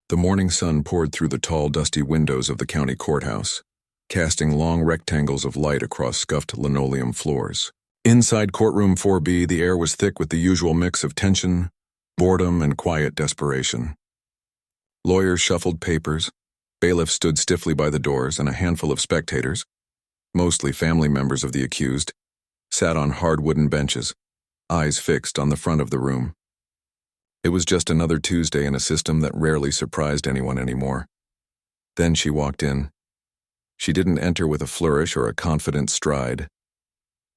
The morning sun poured through the tall, dusty windows of the county courthouse, casting long rectangles of light across scuffed linoleum floors. Inside courtroom 4B, the air was thick with the usual mix of tension, boredom, and quiet desperation. Lawyers shuffled papers, bailiffs stood stiffly by the doors, and a handful of spectators, mostly family members of the accused, sat on hard wooden benches, eyes fixed on the front of the room. It was just another Tuesday in a system that rarely surprised anyone anymore. Then she walked in. She didn't enter with a flourish or a confident stride.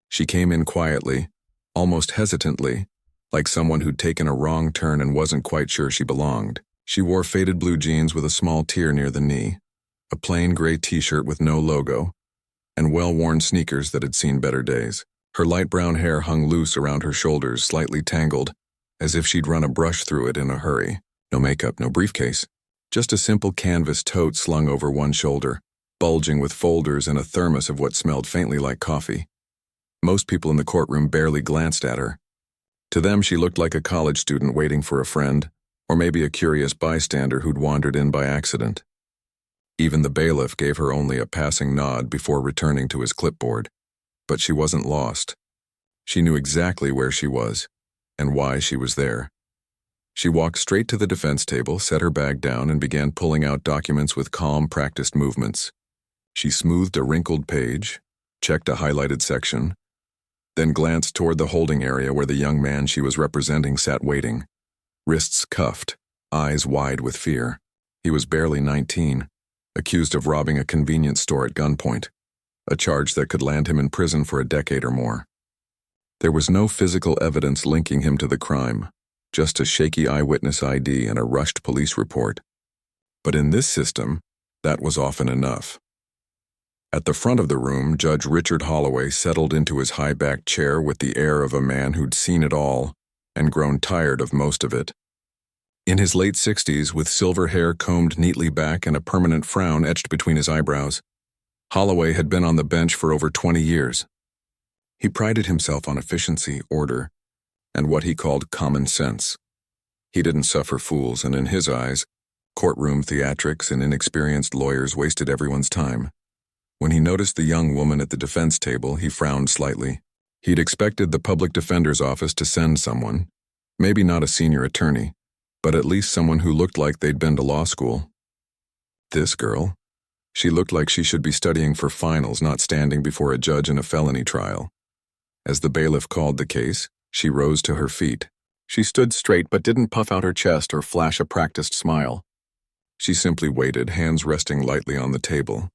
She came in quietly, almost hesitantly, like someone who'd taken a wrong turn and wasn't quite sure she belonged. She wore faded blue jeans with a small tear near the knee, a plain gray t-shirt with no logo, and well-worn sneakers that had seen better days. Her light brown hair hung loose around her shoulders, slightly tangled, as if she'd run a brush through it in a hurry. No makeup, no briefcase. Just a simple canvas tote slung over one shoulder, bulging with folders and a thermos of what smelled faintly like coffee. Most people in the courtroom barely glanced at her. To them, she looked like a college student waiting for a friend, or maybe a curious bystander who'd wandered in by accident. Even the bailiff gave her only a passing nod before returning to his clipboard. But she wasn't lost. She knew exactly where she was, and why she was there. She walked straight to the defense table, set her bag down, and began pulling out documents with calm, practiced movements. She smoothed a wrinkled page, checked a highlighted section, then glanced toward the holding area where the young man she was representing sat waiting, wrists cuffed, eyes wide with fear. He was barely 19, accused of robbing a convenience store at gunpoint, a charge that could land him in prison for a decade or more. There was no physical evidence linking him to the crime, just a shaky eyewitness ID and a rushed police report. But in this system, that was often enough. At the front of the room, Judge Richard Holloway settled into his high-backed chair with the air of a man who'd seen it all and grown tired of most of it. In his late 60s, with silver hair combed neatly back and a permanent frown etched between his eyebrows, Holloway had been on the bench for over 20 years. He prided himself on efficiency, order, and what he called common sense. He didn't suffer fools, and in his eyes, courtroom theatrics and inexperienced lawyers wasted everyone's time. When he noticed the young woman at the defense table, he frowned slightly. He'd expected the public defender's office to send someone, maybe not a senior attorney, but at least someone who looked like they'd been to law school. This girl, she looked like she should be studying for finals, not standing before a judge in a felony trial. As the bailiff called the case, she rose to her feet. She stood straight but didn't puff out her chest or flash a practiced smile. She simply waited, hands resting lightly on the table.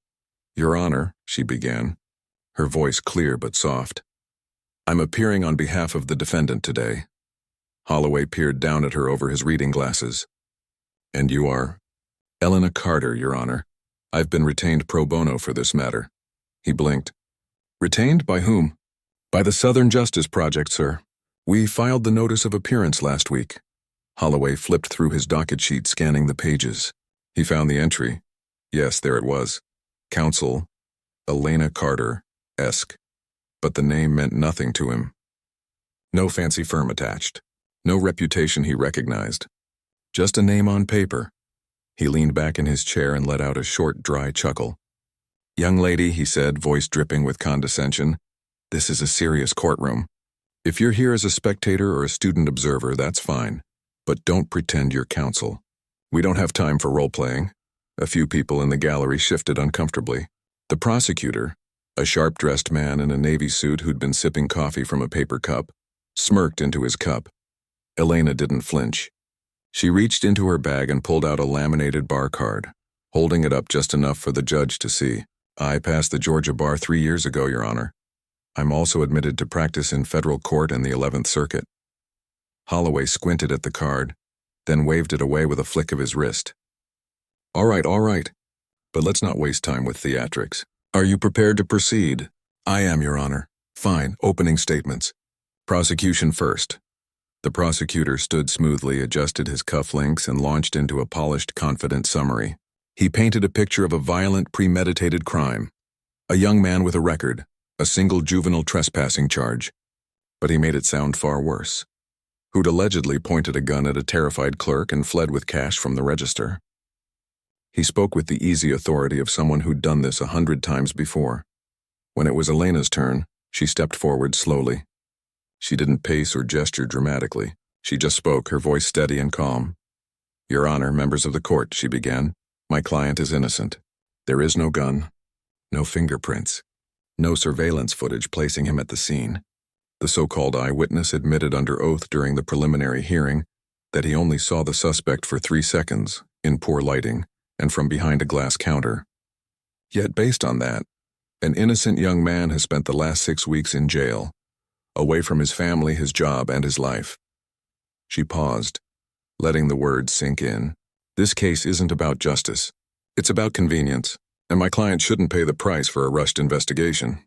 "Your Honor," she began, her voice clear but soft. "I'm appearing on behalf of the defendant today." Holloway peered down at her over his reading glasses. "And you are?" "Elena Carter, Your Honor. I've been retained pro bono for this matter." He blinked. "Retained? By whom?" "By the Southern Justice Project, sir. We filed the notice of appearance last week." Holloway flipped through his docket sheet, scanning the pages. He found the entry. Yes, there it was. Counsel, Elena Carter-esque. But the name meant nothing to him. No fancy firm attached. No reputation he recognized. Just a name on paper. He leaned back in his chair and let out a short, dry chuckle. "Young lady," he said, voice dripping with condescension, "this is a serious courtroom. If you're here as a spectator or a student observer, that's fine. But don't pretend you're counsel. We don't have time for role-playing." A few people in the gallery shifted uncomfortably. The prosecutor, a sharp-dressed man in a navy suit who'd been sipping coffee from a paper cup, smirked into his cup. Elena didn't flinch. She reached into her bag and pulled out a laminated bar card, holding it up just enough for the judge to see. "I passed the Georgia bar 3 years ago, Your Honor. I'm also admitted to practice in federal court and the 11th Circuit." Holloway squinted at the card, then waved it away with a flick of his wrist. All right. But let's not waste time with theatrics. Are you prepared to proceed?" "I am, Your Honor." "Fine. Opening statements. Prosecution first." The prosecutor stood smoothly, adjusted his cufflinks, and launched into a polished, confident summary. He painted a picture of a violent, premeditated crime. A young man with a record, a single juvenile trespassing charge. But he made it sound far worse. Who'd allegedly pointed a gun at a terrified clerk and fled with cash from the register. He spoke with the easy authority of someone who'd done this 100 times before. When it was Elena's turn, she stepped forward slowly. She didn't pace or gesture dramatically. She just spoke, her voice steady and calm. "Your Honor, members of the court," she began, "my client is innocent. There is no gun, no fingerprints, no surveillance footage placing him at the scene. The so-called eyewitness admitted under oath during the preliminary hearing that he only saw the suspect for 3 seconds, in poor lighting, and from behind a glass counter. Yet based on that, an innocent young man has spent the last 6 weeks in jail, away from his family, his job, and his life." She paused, letting the words sink in. "This case isn't about justice. It's about convenience, and my client shouldn't pay the price for a rushed investigation."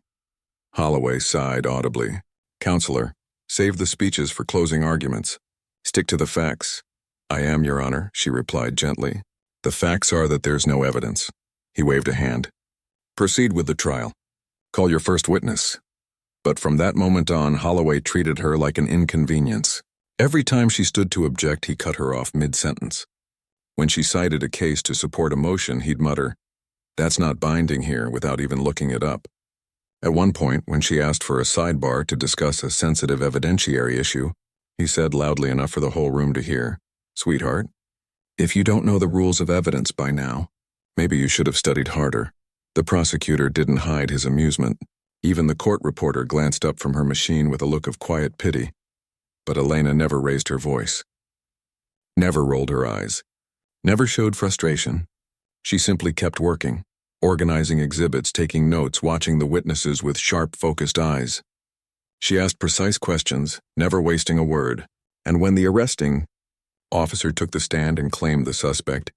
Holloway sighed audibly. "Counselor, save the speeches for closing arguments. Stick to the facts." "I am, Your Honor," she replied gently. "The facts are that there's no evidence." He waved a hand. "Proceed with the trial. Call your first witness." But from that moment on, Holloway treated her like an inconvenience. Every time she stood to object, he cut her off mid-sentence. When she cited a case to support a motion, he'd mutter, "That's not binding here," without even looking it up. At one point, when she asked for a sidebar to discuss a sensitive evidentiary issue, he said loudly enough for the whole room to hear, "Sweetheart, if you don't know the rules of evidence by now, maybe you should have studied harder." The prosecutor didn't hide his amusement. Even the court reporter glanced up from her machine with a look of quiet pity. But Elena never raised her voice, never rolled her eyes, never showed frustration. She simply kept working, organizing exhibits, taking notes, watching the witnesses with sharp, focused eyes. She asked precise questions, never wasting a word, and when the arresting officer took the stand and claimed the suspect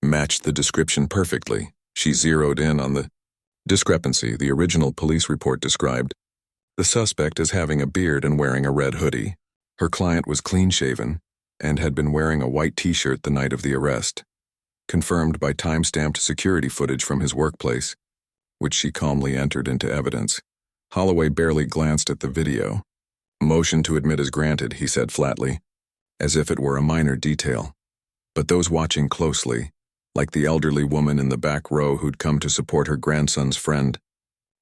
matched the description perfectly, she zeroed in on the discrepancy. The original police report described the suspect as having a beard and wearing a red hoodie. Her client was clean-shaven and had been wearing a white t-shirt the night of the arrest, confirmed by time-stamped security footage from his workplace, which she calmly entered into evidence. Holloway barely glanced at the video. "Motion to admit is granted," he said flatly, as if it were a minor detail. But those watching closely, like the elderly woman in the back row who'd come to support her grandson's friend,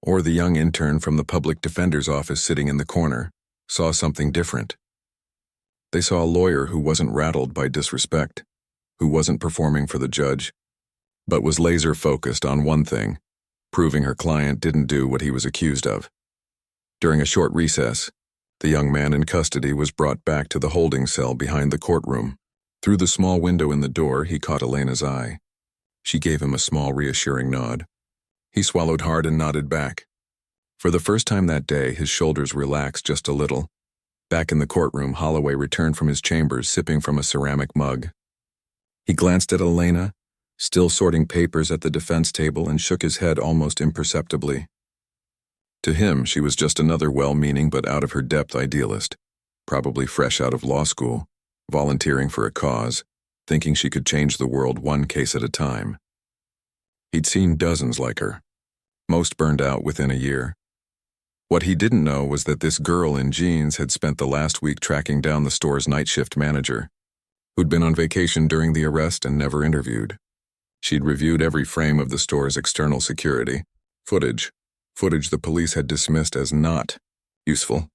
or the young intern from the public defender's office sitting in the corner, saw something different. They saw a lawyer who wasn't rattled by disrespect, who wasn't performing for the judge, but was laser-focused on one thing, proving her client didn't do what he was accused of. During a short recess, the young man in custody was brought back to the holding cell behind the courtroom. Through the small window in the door, he caught Elena's eye. She gave him a small, reassuring nod. He swallowed hard and nodded back. For the first time that day, his shoulders relaxed just a little. Back in the courtroom, Holloway returned from his chambers, sipping from a ceramic mug. He glanced at Elena, still sorting papers at the defense table, and shook his head almost imperceptibly. To him, she was just another well-meaning but out-of-her-depth idealist, probably fresh out of law school, volunteering for a cause, thinking she could change the world one case at a time. He'd seen dozens like her, most burned out within a year. What he didn't know was that this girl in jeans had spent the last week tracking down the store's night shift manager, who'd been on vacation during the arrest and never interviewed. She'd reviewed every frame of the store's external security footage the police had dismissed as not useful.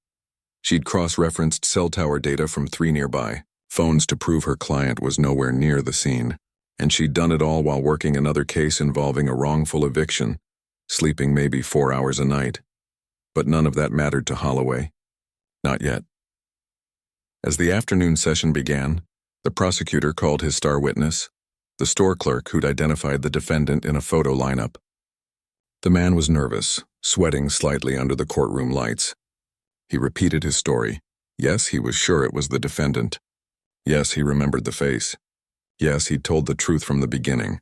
She'd cross-referenced cell tower data from 3 nearby phones to prove her client was nowhere near the scene, and she'd done it all while working another case involving a wrongful eviction, sleeping maybe 4 hours a night. But none of that mattered to Holloway. Not yet. As the afternoon session began, the prosecutor called his star witness, the store clerk who'd identified the defendant in a photo lineup. The man was nervous, sweating slightly under the courtroom lights. He repeated his story. Yes, he was sure it was the defendant. Yes, he remembered the face. Yes, he'd told the truth from the beginning.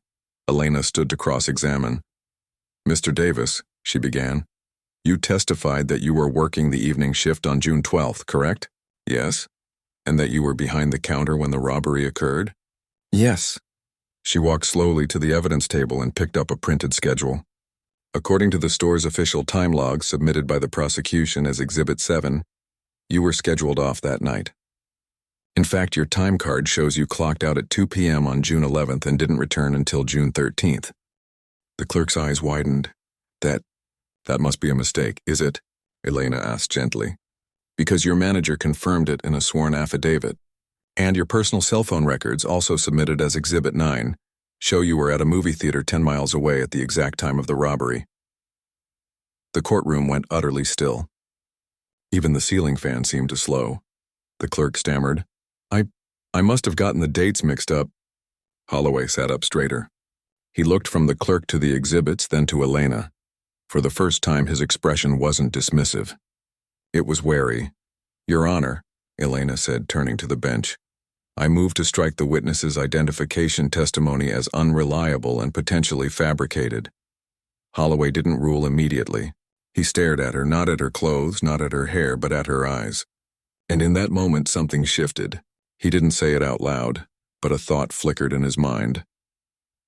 Elena stood to cross-examine. "Mr. Davis," she began, "you testified that you were working the evening shift on June 12th, correct?" "Yes." "And that you were behind the counter when the robbery occurred?" "Yes." She walked slowly to the evidence table and picked up a printed schedule. According to the store's official time log submitted by the prosecution as Exhibit 7, you were scheduled off that night. In fact, your time card shows you clocked out at 2 p.m. on June 11th and didn't return until June 13th. The clerk's eyes widened. That must be a mistake, is it? Elena asked gently. Because your manager confirmed it in a sworn affidavit. And your personal cell phone records, also submitted as Exhibit 9, show you were at a movie theater 10 miles away at the exact time of the robbery. The courtroom went utterly still. Even the ceiling fan seemed to slow. The clerk stammered. I must have gotten the dates mixed up. Holloway sat up straighter. He looked from the clerk to the exhibits, then to Elena. For the first time, his expression wasn't dismissive. It was wary. Your Honor, Elena said, turning to the bench. I move to strike the witness's identification testimony as unreliable and potentially fabricated. Holloway didn't rule immediately. He stared at her, not at her clothes, not at her hair, but at her eyes. And in that moment, something shifted. He didn't say it out loud, but a thought flickered in his mind.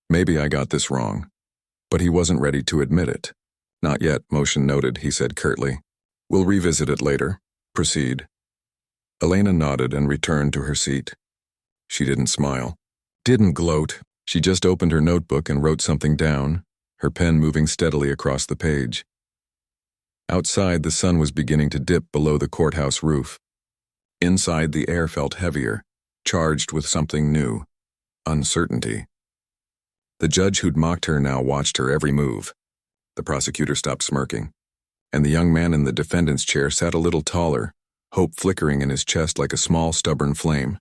Maybe I got this wrong. But he wasn't ready to admit it. Not yet, motion noted, he said curtly. We'll revisit it later. Proceed. Elena nodded and returned to her seat. She didn't smile. Didn't gloat. She just opened her notebook and wrote something down, her pen moving steadily across the page. Outside, the sun was beginning to dip below the courthouse roof. Inside, the air felt heavier, charged with something new. Uncertainty. The judge who'd mocked her now watched her every move. The prosecutor stopped smirking, and the young man in the defendant's chair sat a little taller, hope flickering in his chest like a small, stubborn flame.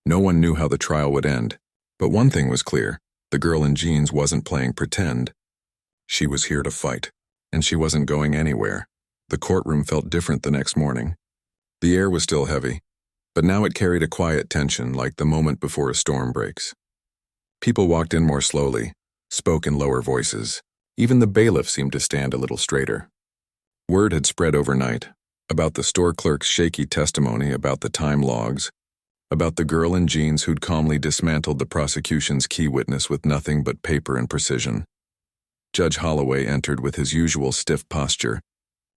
No one knew how the trial would end, but one thing was clear. The girl in jeans wasn't playing pretend. She was here to fight, and she wasn't going anywhere. The courtroom felt different the next morning. The air was still heavy, but now it carried a quiet tension like the moment before a storm breaks. People walked in more slowly, spoke in lower voices. Even the bailiff seemed to stand a little straighter. Word had spread overnight about the store clerk's shaky testimony, about the time logs, about the girl in jeans who'd calmly dismantled the prosecution's key witness with nothing but paper and precision. Judge Holloway entered with his usual stiff posture,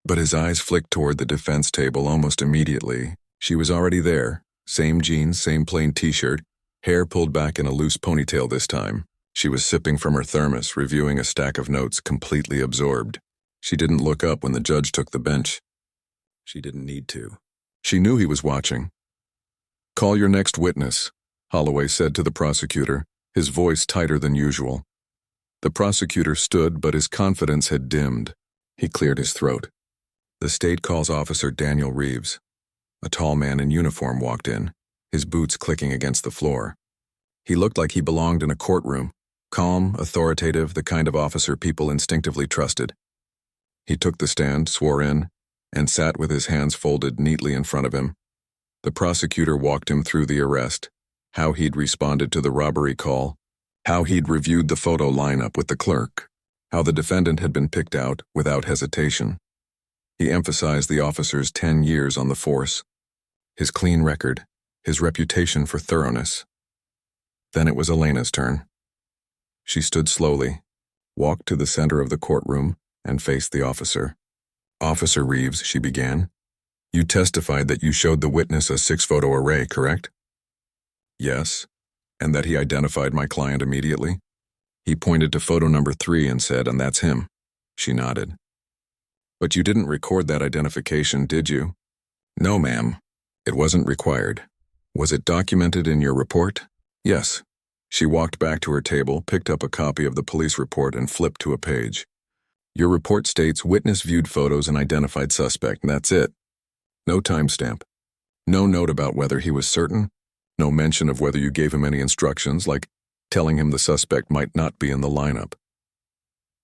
but his eyes flicked toward the defense table almost immediately. She was already there, same jeans, same plain t-shirt, hair pulled back in a loose ponytail this time. She was sipping from her thermos, reviewing a stack of notes, completely absorbed. She didn't look up when the judge took the bench. She didn't need to. She knew he was watching. Call your next witness, Holloway said to the prosecutor, his voice tighter than usual. The prosecutor stood, but his confidence had dimmed. He cleared his throat. The state calls Officer Daniel Reeves. A tall man in uniform walked in, his boots clicking against the floor. He looked like he belonged in a courtroom, calm, authoritative, the kind of officer people instinctively trusted. He took the stand, swore in, and sat with his hands folded neatly in front of him. The prosecutor walked him through the arrest, how he'd responded to the robbery call, how he'd reviewed the photo lineup with the clerk, how the defendant had been picked out without hesitation. He emphasized the officer's 10 years on the force, his clean record, his reputation for thoroughness. Then it was Elena's turn. She stood slowly, walked to the center of the courtroom, and faced the officer. Officer Reeves, she began, you testified that you showed the witness a 6-photo array, correct? Yes, and that he identified my client immediately? He pointed to photo number 3 and said, and that's him. She nodded. But you didn't record that identification, did you? No, ma'am. It wasn't required. Was it documented in your report? Yes. She walked back to her table, picked up a copy of the police report, and flipped to a page. Your report states witness viewed photos and identified suspect, and that's it. No timestamp. No note about whether he was certain. No mention of whether you gave him any instructions, like telling him the suspect might not be in the lineup.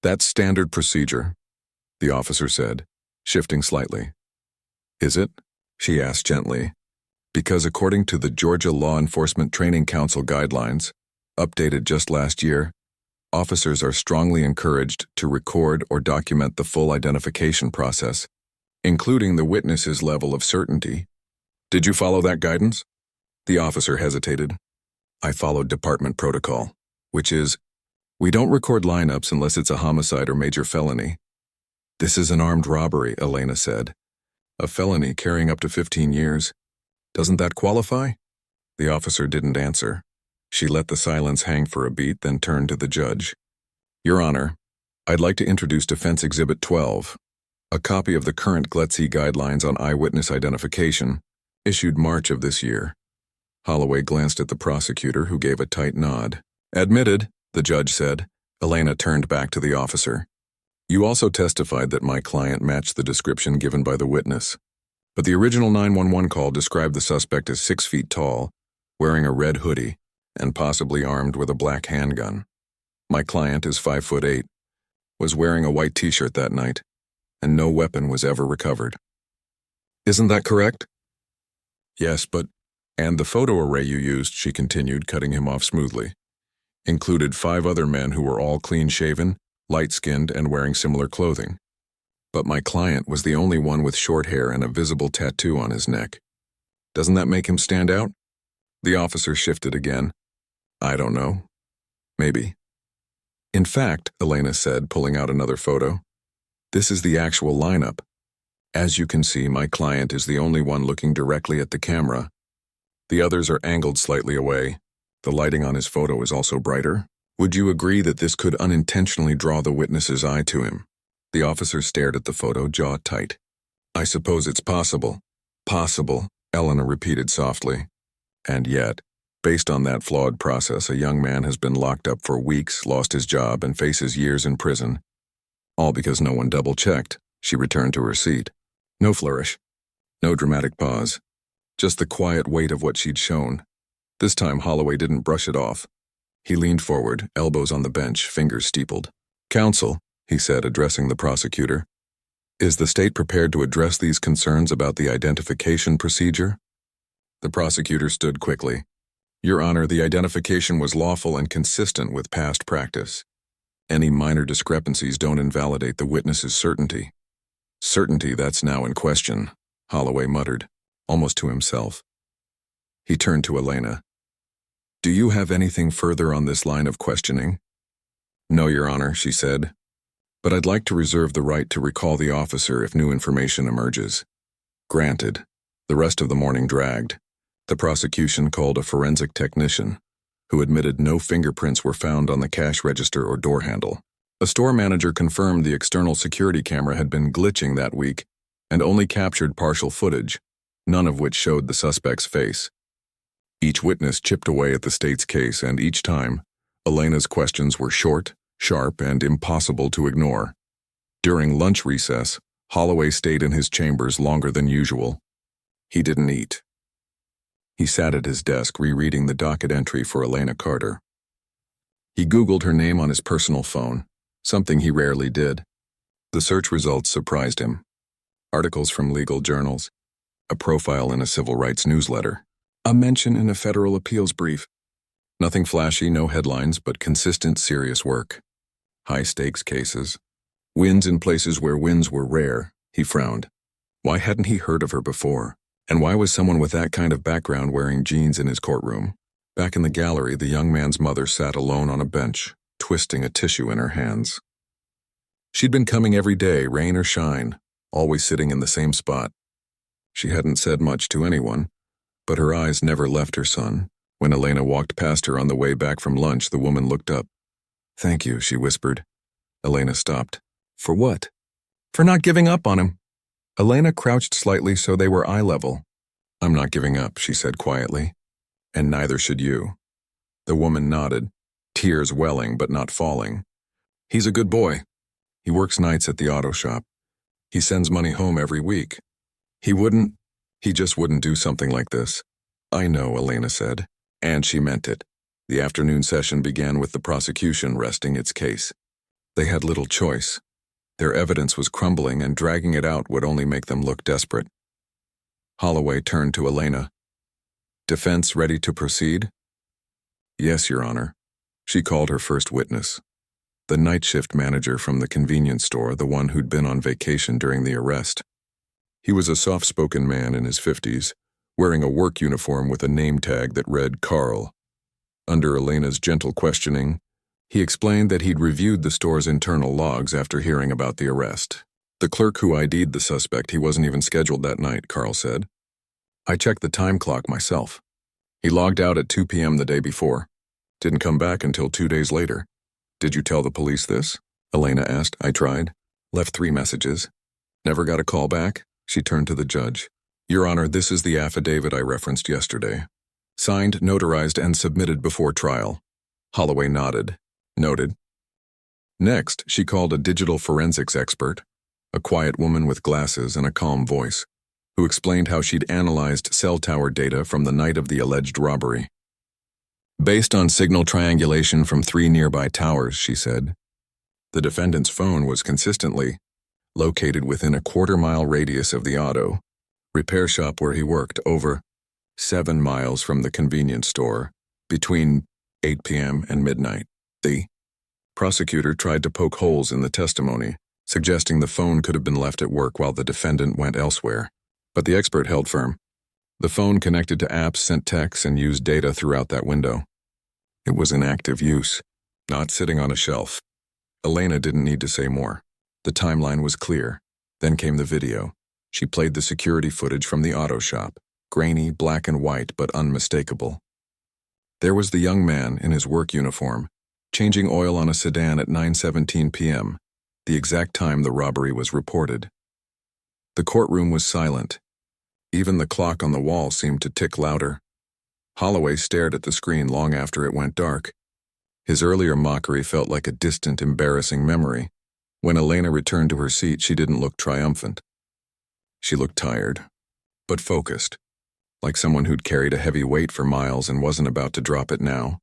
That's standard procedure, the officer said, shifting slightly. Is it? She asked gently. Because according to the Georgia Law Enforcement Training Council guidelines, updated just last year, officers are strongly encouraged to record or document the full identification process, including the witness's level of certainty. Did you follow that guidance? The officer hesitated. I followed department protocol, which is, we don't record lineups unless it's a homicide or major felony. This is an armed robbery, Elena said. A felony carrying up to 15 years. Doesn't that qualify? The officer didn't answer. She let the silence hang for a beat, then turned to the judge. Your Honor, I'd like to introduce Defense Exhibit 12, a copy of the current GLETC Guidelines on Eyewitness Identification, issued March of this year. Holloway glanced at the prosecutor, who gave a tight nod. Admitted, the judge said. Elena turned back to the officer. You also testified that my client matched the description given by the witness. But the original 911 call described the suspect as 6 feet tall, wearing a red hoodie, and possibly armed with a black handgun. My client is 5'8", was wearing a white t-shirt that night, and no weapon was ever recovered. Isn't that correct? Yes, but... And the photo array you used, she continued, cutting him off smoothly, included 5 other men who were all clean-shaven, light-skinned, and wearing similar clothing. But my client was the only one with short hair and a visible tattoo on his neck. Doesn't that make him stand out? The officer shifted again. I don't know. Maybe. In fact, Elena said, pulling out another photo, this is the actual lineup. As you can see, my client is the only one looking directly at the camera. The others are angled slightly away. The lighting on his photo is also brighter. Would you agree that this could unintentionally draw the witness's eye to him? The officer stared at the photo, jaw tight. I suppose it's possible. Possible, Elena repeated softly. And yet, based on that flawed process, a young man has been locked up for weeks, lost his job, and faces years in prison. All because no one double-checked. She returned to her seat. No flourish. No dramatic pause. Just the quiet weight of what she'd shown. This time Holloway didn't brush it off. He leaned forward, elbows on the bench, fingers steepled. Counsel, he said, addressing the prosecutor, is the state prepared to address these concerns about the identification procedure? The prosecutor stood quickly. Your Honor, the identification was lawful and consistent with past practice. Any minor discrepancies don't invalidate the witness's certainty. Certainty that's now in question, Holloway muttered, almost to himself. He turned to Elena. Do you have anything further on this line of questioning? No, Your Honor, she said. But I'd like to reserve the right to recall the officer if new information emerges. Granted. The rest of the morning dragged. The prosecution called a forensic technician, who admitted no fingerprints were found on the cash register or door handle. A store manager confirmed the external security camera had been glitching that week and only captured partial footage, none of which showed the suspect's face. Each witness chipped away at the state's case, and each time, Elena's questions were short, sharp, and impossible to ignore. During lunch recess, Holloway stayed in his chambers longer than usual. He didn't eat. He sat at his desk rereading the docket entry for Elena Carter. He Googled her name on his personal phone, something he rarely did. The search results surprised him. Articles from legal journals, a profile in a civil rights newsletter, a mention in a federal appeals brief. Nothing flashy, no headlines, but consistent, serious work. High-stakes cases. Wins in places where wins were rare, he frowned. Why hadn't he heard of her before? And why was someone with that kind of background wearing jeans in his courtroom? Back in the gallery, the young man's mother sat alone on a bench, twisting a tissue in her hands. She'd been coming every day, rain or shine, always sitting in the same spot. She hadn't said much to anyone, but her eyes never left her son. When Elena walked past her on the way back from lunch, the woman looked up. Thank you, she whispered. Elena stopped. For what? For not giving up on him. Elena crouched slightly so they were eye level. I'm not giving up, she said quietly. And neither should you. The woman nodded, tears welling but not falling. He's a good boy. He works nights at the auto shop. He sends money home every week. He just wouldn't do something like this. I know, Elena said, and she meant it. The afternoon session began with the prosecution resting its case. They had little choice. Their evidence was crumbling, and dragging it out would only make them look desperate. Holloway turned to Elena. Defense ready to proceed? Yes, Your Honor. She called her first witness. The night shift manager from the convenience store, the one who'd been on vacation during the arrest. He was a soft-spoken man in his 50s, wearing a work uniform with a name tag that read Carl. Under Elena's gentle questioning, he explained that he'd reviewed the store's internal logs after hearing about the arrest. The clerk who ID'd the suspect, he wasn't even scheduled that night, Carl said. I checked the time clock myself. He logged out at 2 p.m. the day before. Didn't come back until 2 days later. Did you tell the police this? Elena asked. I tried. Left 3 messages. Never got a call back. She turned to the judge. Your Honor, this is the affidavit I referenced yesterday. Signed, notarized, and submitted before trial. Holloway nodded. Noted. Next, she called a digital forensics expert, a quiet woman with glasses and a calm voice, who explained how she'd analyzed cell tower data from the night of the alleged robbery. Based on signal triangulation from 3 nearby towers, she said, the defendant's phone was consistently located within a quarter-mile radius of the auto repair shop where he worked, over 7 miles from the convenience store, between 8 p.m. and midnight. The prosecutor tried to poke holes in the testimony, suggesting the phone could have been left at work while the defendant went elsewhere. But the expert held firm. The phone connected to apps, sent texts, and used data throughout that window. It was in active use, not sitting on a shelf. Elena didn't need to say more. The timeline was clear. Then came the video. She played the security footage from the auto shop, grainy, black and white, but unmistakable. There was the young man in his work uniform, changing oil on a sedan at 9:17 p.m., the exact time the robbery was reported. The courtroom was silent. Even the clock on the wall seemed to tick louder. Holloway stared at the screen long after it went dark. His earlier mockery felt like a distant, embarrassing memory. When Elena returned to her seat, she didn't look triumphant. She looked tired, but focused, like someone who'd carried a heavy weight for miles and wasn't about to drop it now.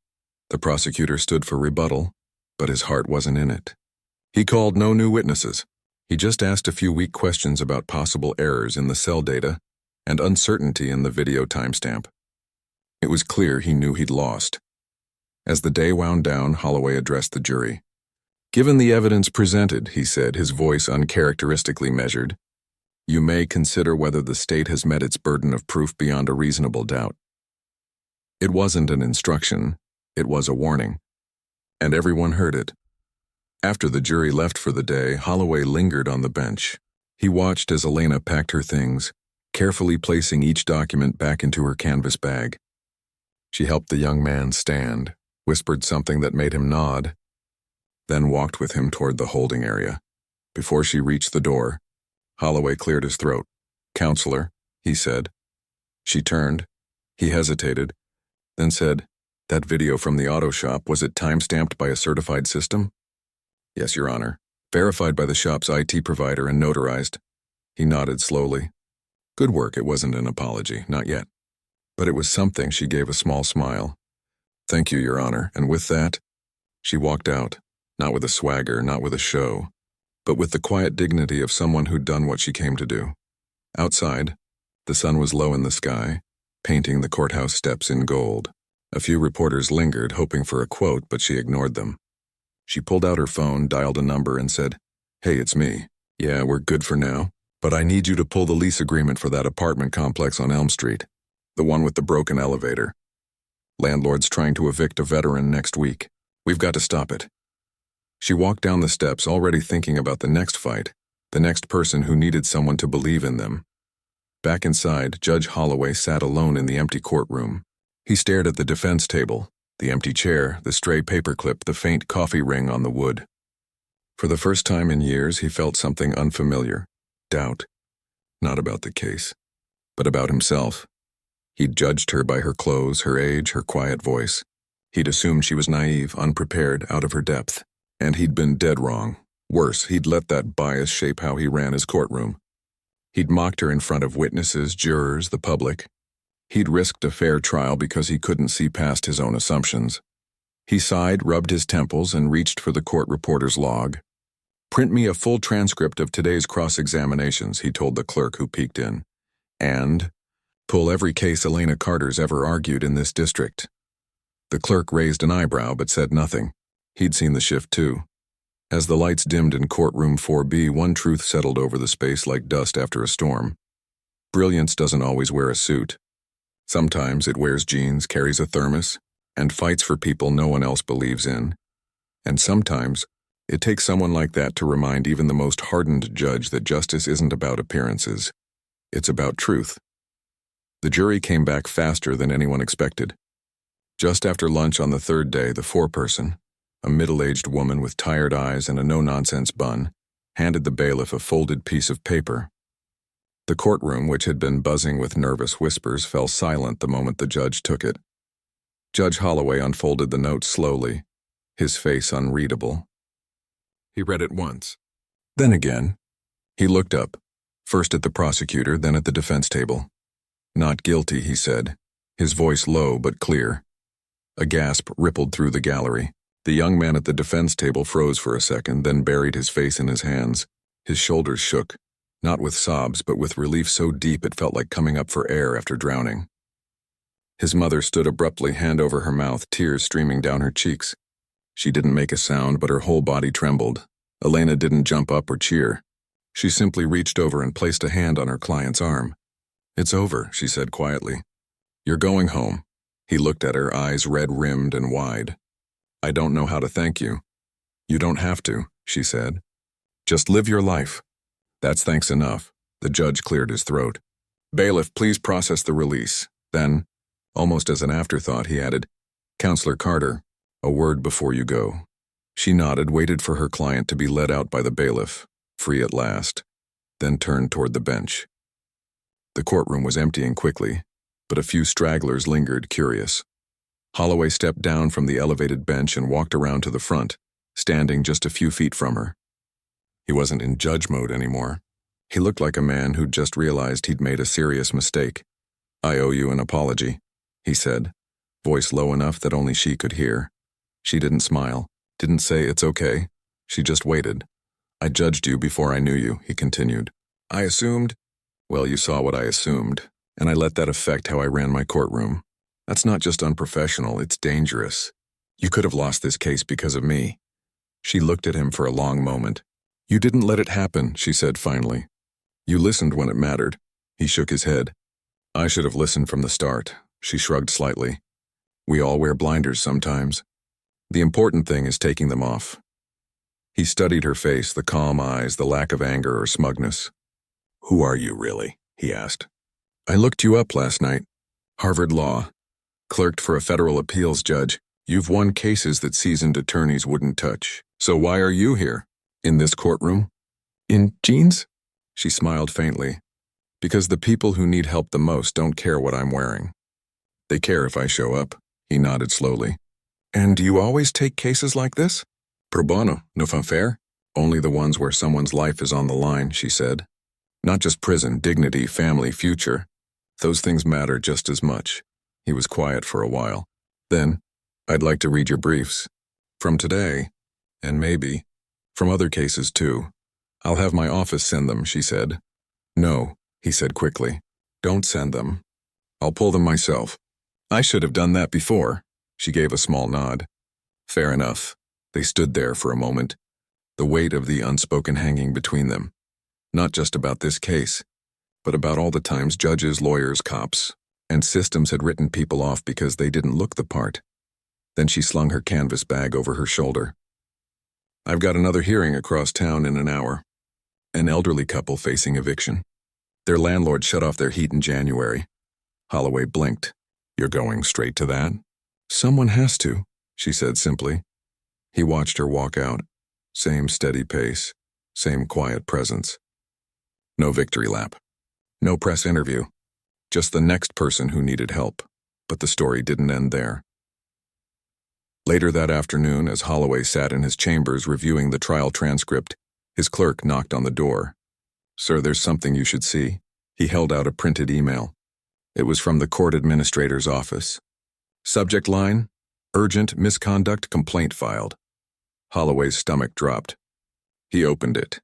The prosecutor stood for rebuttal, but his heart wasn't in it. He called no new witnesses. He just asked a few weak questions about possible errors in the cell data and uncertainty in the video timestamp. It was clear he knew he'd lost. As the day wound down, Holloway addressed the jury. Given the evidence presented, he said, his voice uncharacteristically measured, you may consider whether the state has met its burden of proof beyond a reasonable doubt. It wasn't an instruction, it was a warning. And everyone heard it. After the jury left for the day, Holloway lingered on the bench. He watched as Elena packed her things, carefully placing each document back into her canvas bag. She helped the young man stand, whispered something that made him nod, then walked with him toward the holding area. Before she reached the door, Holloway cleared his throat. Counselor, he said. She turned. He hesitated, then said, that video from the auto shop, was it time-stamped by a certified system? Yes, Your Honor. Verified by the shop's IT provider and notarized. He nodded slowly. Good work, it wasn't an apology, not yet. But it was something. She gave a small smile. Thank you, Your Honor, and with that, she walked out, not with a swagger, not with a show, but with the quiet dignity of someone who'd done what she came to do. Outside, the sun was low in the sky, painting the courthouse steps in gold. A few reporters lingered, hoping for a quote, but she ignored them. She pulled out her phone, dialed a number, and said, Hey, it's me. Yeah, we're good for now, but I need you to pull the lease agreement for that apartment complex on Elm Street, the one with the broken elevator. Landlord's trying to evict a veteran next week. We've got to stop it. She walked down the steps, already thinking about the next fight, the next person who needed someone to believe in them. Back inside, Judge Holloway sat alone in the empty courtroom. He stared at the defense table, the empty chair, the stray paperclip, the faint coffee ring on the wood. For the first time in years, he felt something unfamiliar. Doubt. Not about the case, but about himself. He'd judged her by her clothes, her age, her quiet voice. He'd assumed she was naive, unprepared, out of her depth. And he'd been dead wrong. Worse, he'd let that bias shape how he ran his courtroom. He'd mocked her in front of witnesses, jurors, the public. He'd risked a fair trial because he couldn't see past his own assumptions. He sighed, rubbed his temples, and reached for the court reporter's log. Print me a full transcript of today's cross-examinations, he told the clerk who peeked in. And pull every case Elena Carter's ever argued in this district. The clerk raised an eyebrow but said nothing. He'd seen the shift too. As the lights dimmed in courtroom 4B, one truth settled over the space like dust after a storm. Brilliance doesn't always wear a suit. Sometimes it wears jeans, carries a thermos, and fights for people no one else believes in. And sometimes it takes someone like that to remind even the most hardened judge that justice isn't about appearances. It's about truth. The jury came back faster than anyone expected. Just after lunch on the third day, the foreperson, a middle-aged woman with tired eyes and a no-nonsense bun, handed the bailiff a folded piece of paper. The courtroom, which had been buzzing with nervous whispers, fell silent the moment the judge took it. Judge Holloway unfolded the note slowly, his face unreadable. He read it once. Then again. He looked up, first at the prosecutor, then at the defense table. "Not guilty," he said, his voice low but clear. A gasp rippled through the gallery. The young man at the defense table froze for a second, then buried his face in his hands. His shoulders shook, not with sobs, but with relief so deep it felt like coming up for air after drowning. His mother stood abruptly, hand over her mouth, tears streaming down her cheeks. She didn't make a sound, but her whole body trembled. Elena didn't jump up or cheer. She simply reached over and placed a hand on her client's arm. "It's over," she said quietly. "You're going home." He looked at her, eyes red-rimmed and wide. "I don't know how to thank you." "You don't have to," she said. "Just live your life." "That's thanks enough." The judge cleared his throat. "Bailiff, please process the release." Then, almost as an afterthought, he added, "Counselor Carter, a word before you go." She nodded, waited for her client to be led out by the bailiff, free at last, then turned toward the bench. The courtroom was emptying quickly, but a few stragglers lingered, curious. Holloway stepped down from the elevated bench and walked around to the front, standing just a few feet from her. He wasn't in judge mode anymore. He looked like a man who'd just realized he'd made a serious mistake. "I owe you an apology," he said, voice low enough that only she could hear. She didn't smile, didn't say it's okay. She just waited. "I judged you before I knew you," he continued. "I assumed—" "Well, you saw what I assumed, and I let that affect how I ran my courtroom. That's not just unprofessional, it's dangerous. You could have lost this case because of me." She looked at him for a long moment. "You didn't let it happen," she said finally. "You listened when it mattered." He shook his head. "I should have listened from the start." She shrugged slightly. "We all wear blinders sometimes. The important thing is taking them off." He studied her face, the calm eyes, the lack of anger or smugness. "Who are you, really?" he asked. "I looked you up last night. Harvard Law. Clerked for a federal appeals judge. You've won cases that seasoned attorneys wouldn't touch. So why are you here? In this courtroom?" "In jeans?" She smiled faintly. "Because the people who need help the most don't care what I'm wearing. They care if I show up." He nodded slowly. "And do you always take cases like this?" "Pro bono, no fanfare. Only the ones where someone's life is on the line," she said. "Not just prison, dignity, family, future. Those things matter just as much." He was quiet for a while. Then, "I'd like to read your briefs. From today, and maybe from other cases too. I'll have my office send them," she said. "No," he said quickly. "Don't send them. I'll pull them myself." "I should have done that before." She gave a small nod. "Fair enough." They stood there for a moment, the weight of the unspoken hanging between them. Not just about this case, but about all the times judges, lawyers, cops, and systems had written people off because they didn't look the part. Then she slung her canvas bag over her shoulder. "I've got another hearing across town in an hour. An elderly couple facing eviction. Their landlord shut off their heat in January." Holloway blinked. "You're going straight to that?" "Someone has to," she said simply. He watched her walk out. Same steady pace, same quiet presence. No victory lap. No press interview. Just the next person who needed help. But the story didn't end there. Later that afternoon, as Holloway sat in his chambers reviewing the trial transcript, his clerk knocked on the door. "Sir, there's something you should see." He held out a printed email. It was from the court administrator's office. Subject line, "Urgent misconduct complaint filed." Holloway's stomach dropped. He opened it.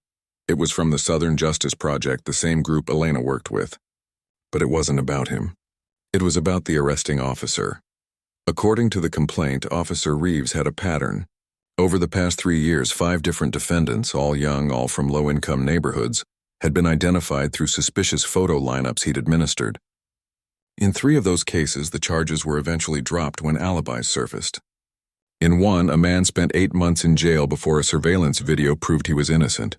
It was from the Southern Justice Project, the same group Elena worked with. But it wasn't about him. It was about the arresting officer. According to the complaint, Officer Reeves had a pattern. Over the past 3 years, 5 different defendants, all young, all from low-income neighborhoods, had been identified through suspicious photo lineups he'd administered. In 3 of those cases, the charges were eventually dropped when alibis surfaced. In one, a man spent 8 months in jail before a surveillance video proved he was innocent.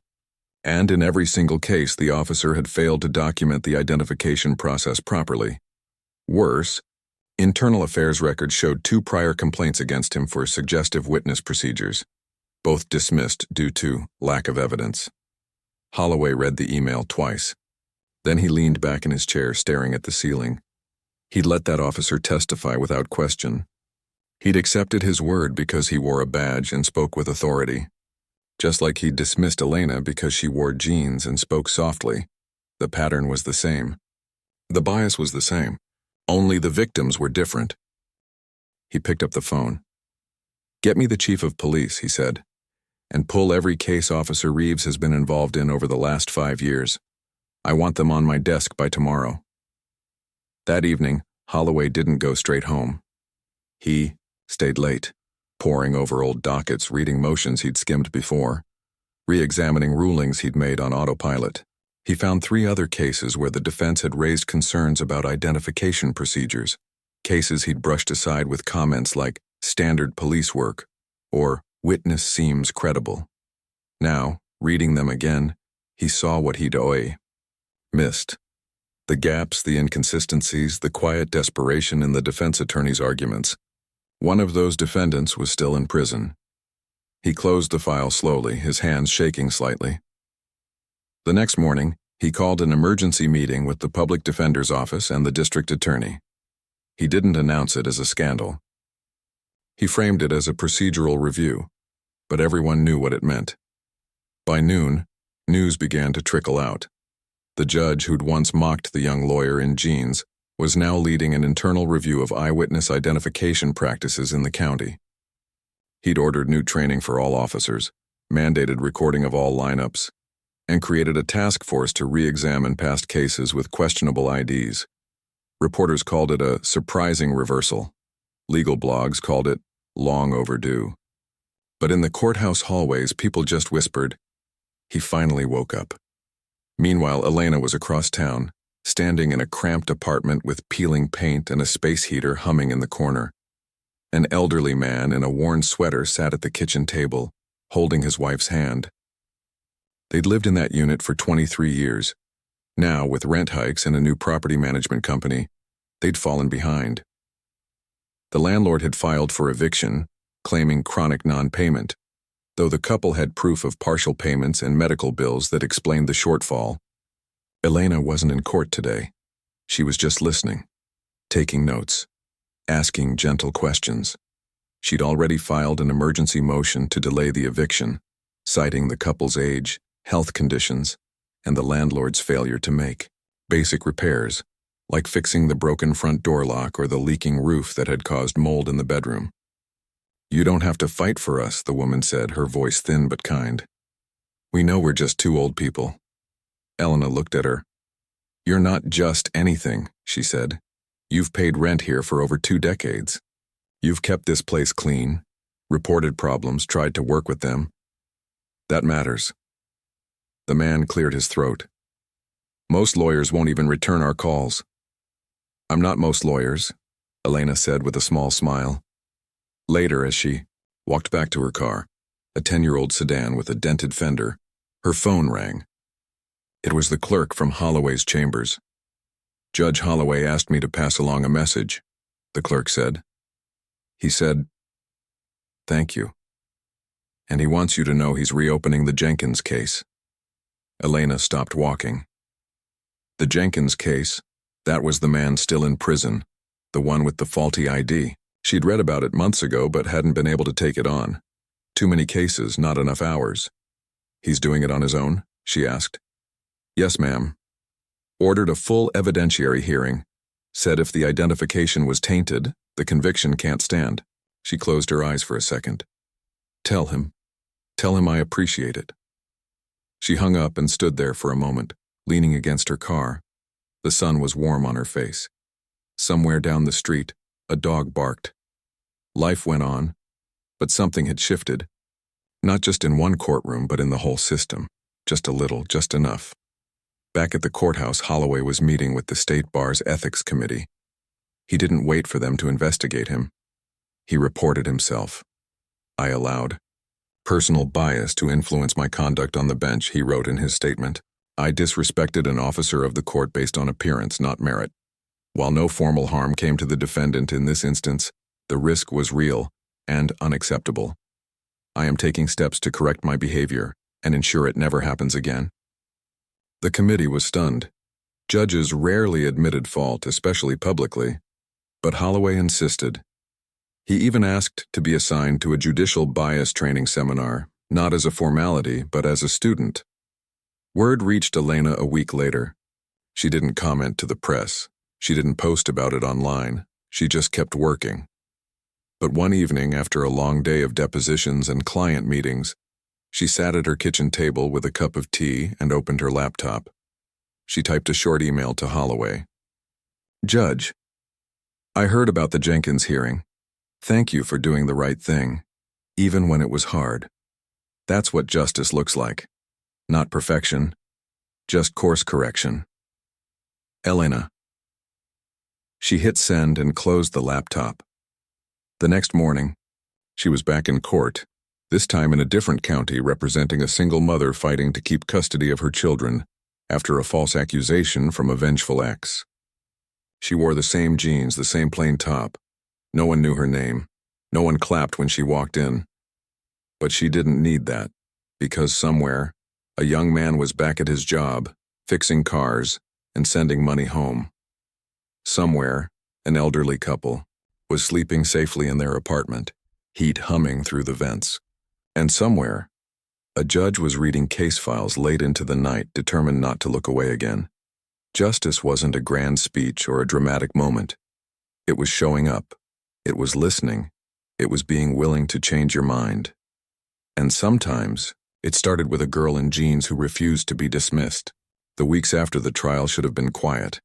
And in every single case, the officer had failed to document the identification process properly. Worse, internal affairs records showed 2 prior complaints against him for suggestive witness procedures, both dismissed due to lack of evidence. Holloway read the email twice. Then he leaned back in his chair, staring at the ceiling. He'd let that officer testify without question. He'd accepted his word because he wore a badge and spoke with authority. Just like he'd dismissed Elena because she wore jeans and spoke softly, the pattern was the same. The bias was the same. Only the victims were different. He picked up the phone. "Get me the chief of police," he said, "and pull every case Officer Reeves has been involved in over the last 5 years. I want them on my desk by tomorrow." That evening, Holloway didn't go straight home. He stayed late, poring over old dockets, reading motions he'd skimmed before, re-examining rulings he'd made on autopilot. He found 3 other cases where the defense had raised concerns about identification procedures, cases he'd brushed aside with comments like standard police work or witness seems credible. Now, reading them again, he saw what he'd missed. The gaps, the inconsistencies, the quiet desperation in the defense attorney's arguments. One of those defendants was still in prison. He closed the file slowly, his hands shaking slightly. The next morning, he called an emergency meeting with the public defender's office and the district attorney. He didn't announce it as a scandal. He framed it as a procedural review, but everyone knew what it meant. By noon, news began to trickle out. The judge who'd once mocked the young lawyer in jeans was now leading an internal review of eyewitness identification practices in the county. He'd ordered new training for all officers, mandated recording of all lineups, and created a task force to re-examine past cases with questionable IDs. Reporters called it a surprising reversal. Legal blogs called it long overdue. But in the courthouse hallways, people just whispered, "He finally woke up." Meanwhile, Elena was across town, standing in a cramped apartment with peeling paint and a space heater humming in the corner. An elderly man in a worn sweater sat at the kitchen table, holding his wife's hand. They'd lived in that unit for 23 years. Now, with rent hikes and a new property management company, they'd fallen behind. The landlord had filed for eviction, claiming chronic non-payment, though the couple had proof of partial payments and medical bills that explained the shortfall. Elena wasn't in court today. She was just listening, taking notes, asking gentle questions. She'd already filed an emergency motion to delay the eviction, citing the couple's age, health conditions, and the landlord's failure to make basic repairs, like fixing the broken front door lock or the leaking roof that had caused mold in the bedroom. "You don't have to fight for us," the woman said, her voice thin but kind. "We know we're just 2 old people." Elena looked at her. "You're not just anything," she said. "You've paid rent here for over 2 decades. You've kept this place clean, reported problems, tried to work with them. That matters." The man cleared his throat. "Most lawyers won't even return our calls." "I'm not most lawyers," Elena said with a small smile. Later, as she walked back to her car, a 10-year-old sedan with a dented fender, her phone rang. It was the clerk from Holloway's chambers. "Judge Holloway asked me to pass along a message," the clerk said. "He said, thank you. And he wants you to know he's reopening the Jenkins case." Elena stopped walking. The Jenkins case, that was the man still in prison, the one with the faulty ID. She'd read about it months ago but hadn't been able to take it on. Too many cases, not enough hours. "He's doing it on his own?" she asked. "Yes, ma'am." Ordered a full evidentiary hearing. Said if the identification was tainted, the conviction can't stand. She closed her eyes for a second. Tell him I appreciate it." She hung up and stood there for a moment, leaning against her car. The sun was warm on her face. Somewhere down the street, a dog barked. Life went on, but something had shifted. Not just in one courtroom, but in the whole system. Just a little, just enough. Back at the courthouse, Holloway was meeting with the State Bar's Ethics Committee. He didn't wait for them to investigate him. He reported himself. "I allowed personal bias to influence my conduct on the bench," he wrote in his statement. "I disrespected an officer of the court based on appearance, not merit. While no formal harm came to the defendant in this instance, the risk was real and unacceptable. I am taking steps to correct my behavior and ensure it never happens again. The committee was stunned. Judges rarely admitted fault, especially publicly, but Holloway insisted. He even asked to be assigned to a judicial bias training seminar, not as a formality, but as a student. Word reached Elena a week later. She didn't comment to the press. She didn't post about it online. She just kept working. But one evening, after a long day of depositions and client meetings, she sat at her kitchen table with a cup of tea and opened her laptop. She typed a short email to Holloway. Judge, I heard about the Jenkins hearing. Thank you for doing the right thing, even when it was hard. That's what justice looks like. Not perfection, just course correction. Elena. She hit send and closed the laptop. The next morning, she was back in court, this time in a different county representing a single mother fighting to keep custody of her children after a false accusation from a vengeful ex. She wore the same jeans, the same plain top. No one knew her name. No one clapped when she walked in. But she didn't need that, because somewhere, a young man was back at his job, fixing cars and sending money home. Somewhere, an elderly couple was sleeping safely in their apartment, heat humming through the vents. And somewhere, a judge was reading case files late into the night, determined not to look away again. Justice wasn't a grand speech or a dramatic moment. It was showing up. It was listening. It was being willing to change your mind. And sometimes, it started with a girl in jeans who refused to be dismissed. The weeks after the trial should have been quiet.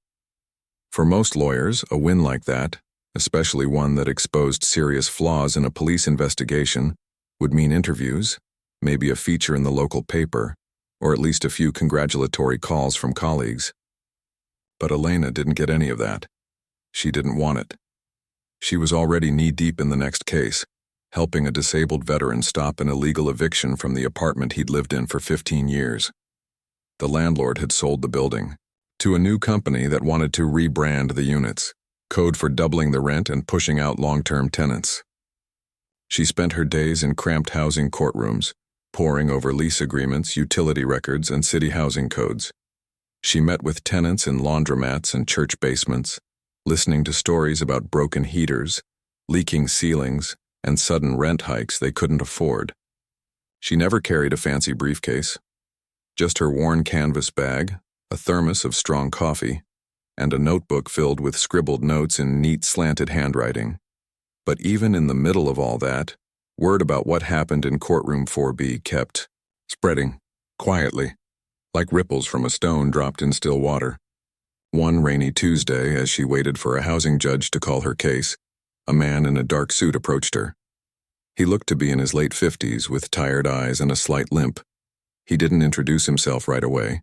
For most lawyers, a win like that, especially one that exposed serious flaws in a police investigation, would mean interviews, maybe a feature in the local paper, or at least a few congratulatory calls from colleagues. But Elena didn't get any of that. She didn't want it. She was already knee-deep in the next case, helping a disabled veteran stop an illegal eviction from the apartment he'd lived in for 15 years. The landlord had sold the building to a new company that wanted to rebrand the units, code for doubling the rent and pushing out long-term tenants. She spent her days in cramped housing courtrooms, poring over lease agreements, utility records, and city housing codes. She met with tenants in laundromats and church basements, listening to stories about broken heaters, leaking ceilings, and sudden rent hikes they couldn't afford. She never carried a fancy briefcase, just her worn canvas bag, a thermos of strong coffee, and a notebook filled with scribbled notes in neat slanted handwriting. But even in the middle of all that, word about what happened in courtroom 4B kept spreading, quietly, like ripples from a stone dropped in still water. One rainy Tuesday, as she waited for a housing judge to call her case, a man in a dark suit approached her. He looked to be in his late 50s with tired eyes and a slight limp. He didn't introduce himself right away,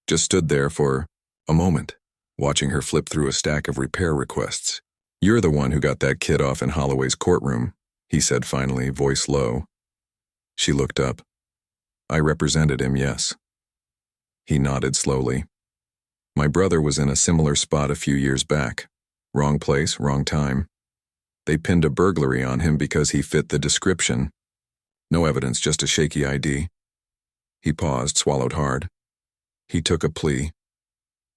just stood there for a moment, watching her flip through a stack of repair requests. "You're the one who got that kid off in Holloway's courtroom," he said finally, voice low. She looked up. "I represented him, yes." He nodded slowly. "My brother was in a similar spot a few years back. Wrong place, wrong time. They pinned a burglary on him because he fit the description. No evidence, just a shaky ID." He paused, swallowed hard. He took a plea.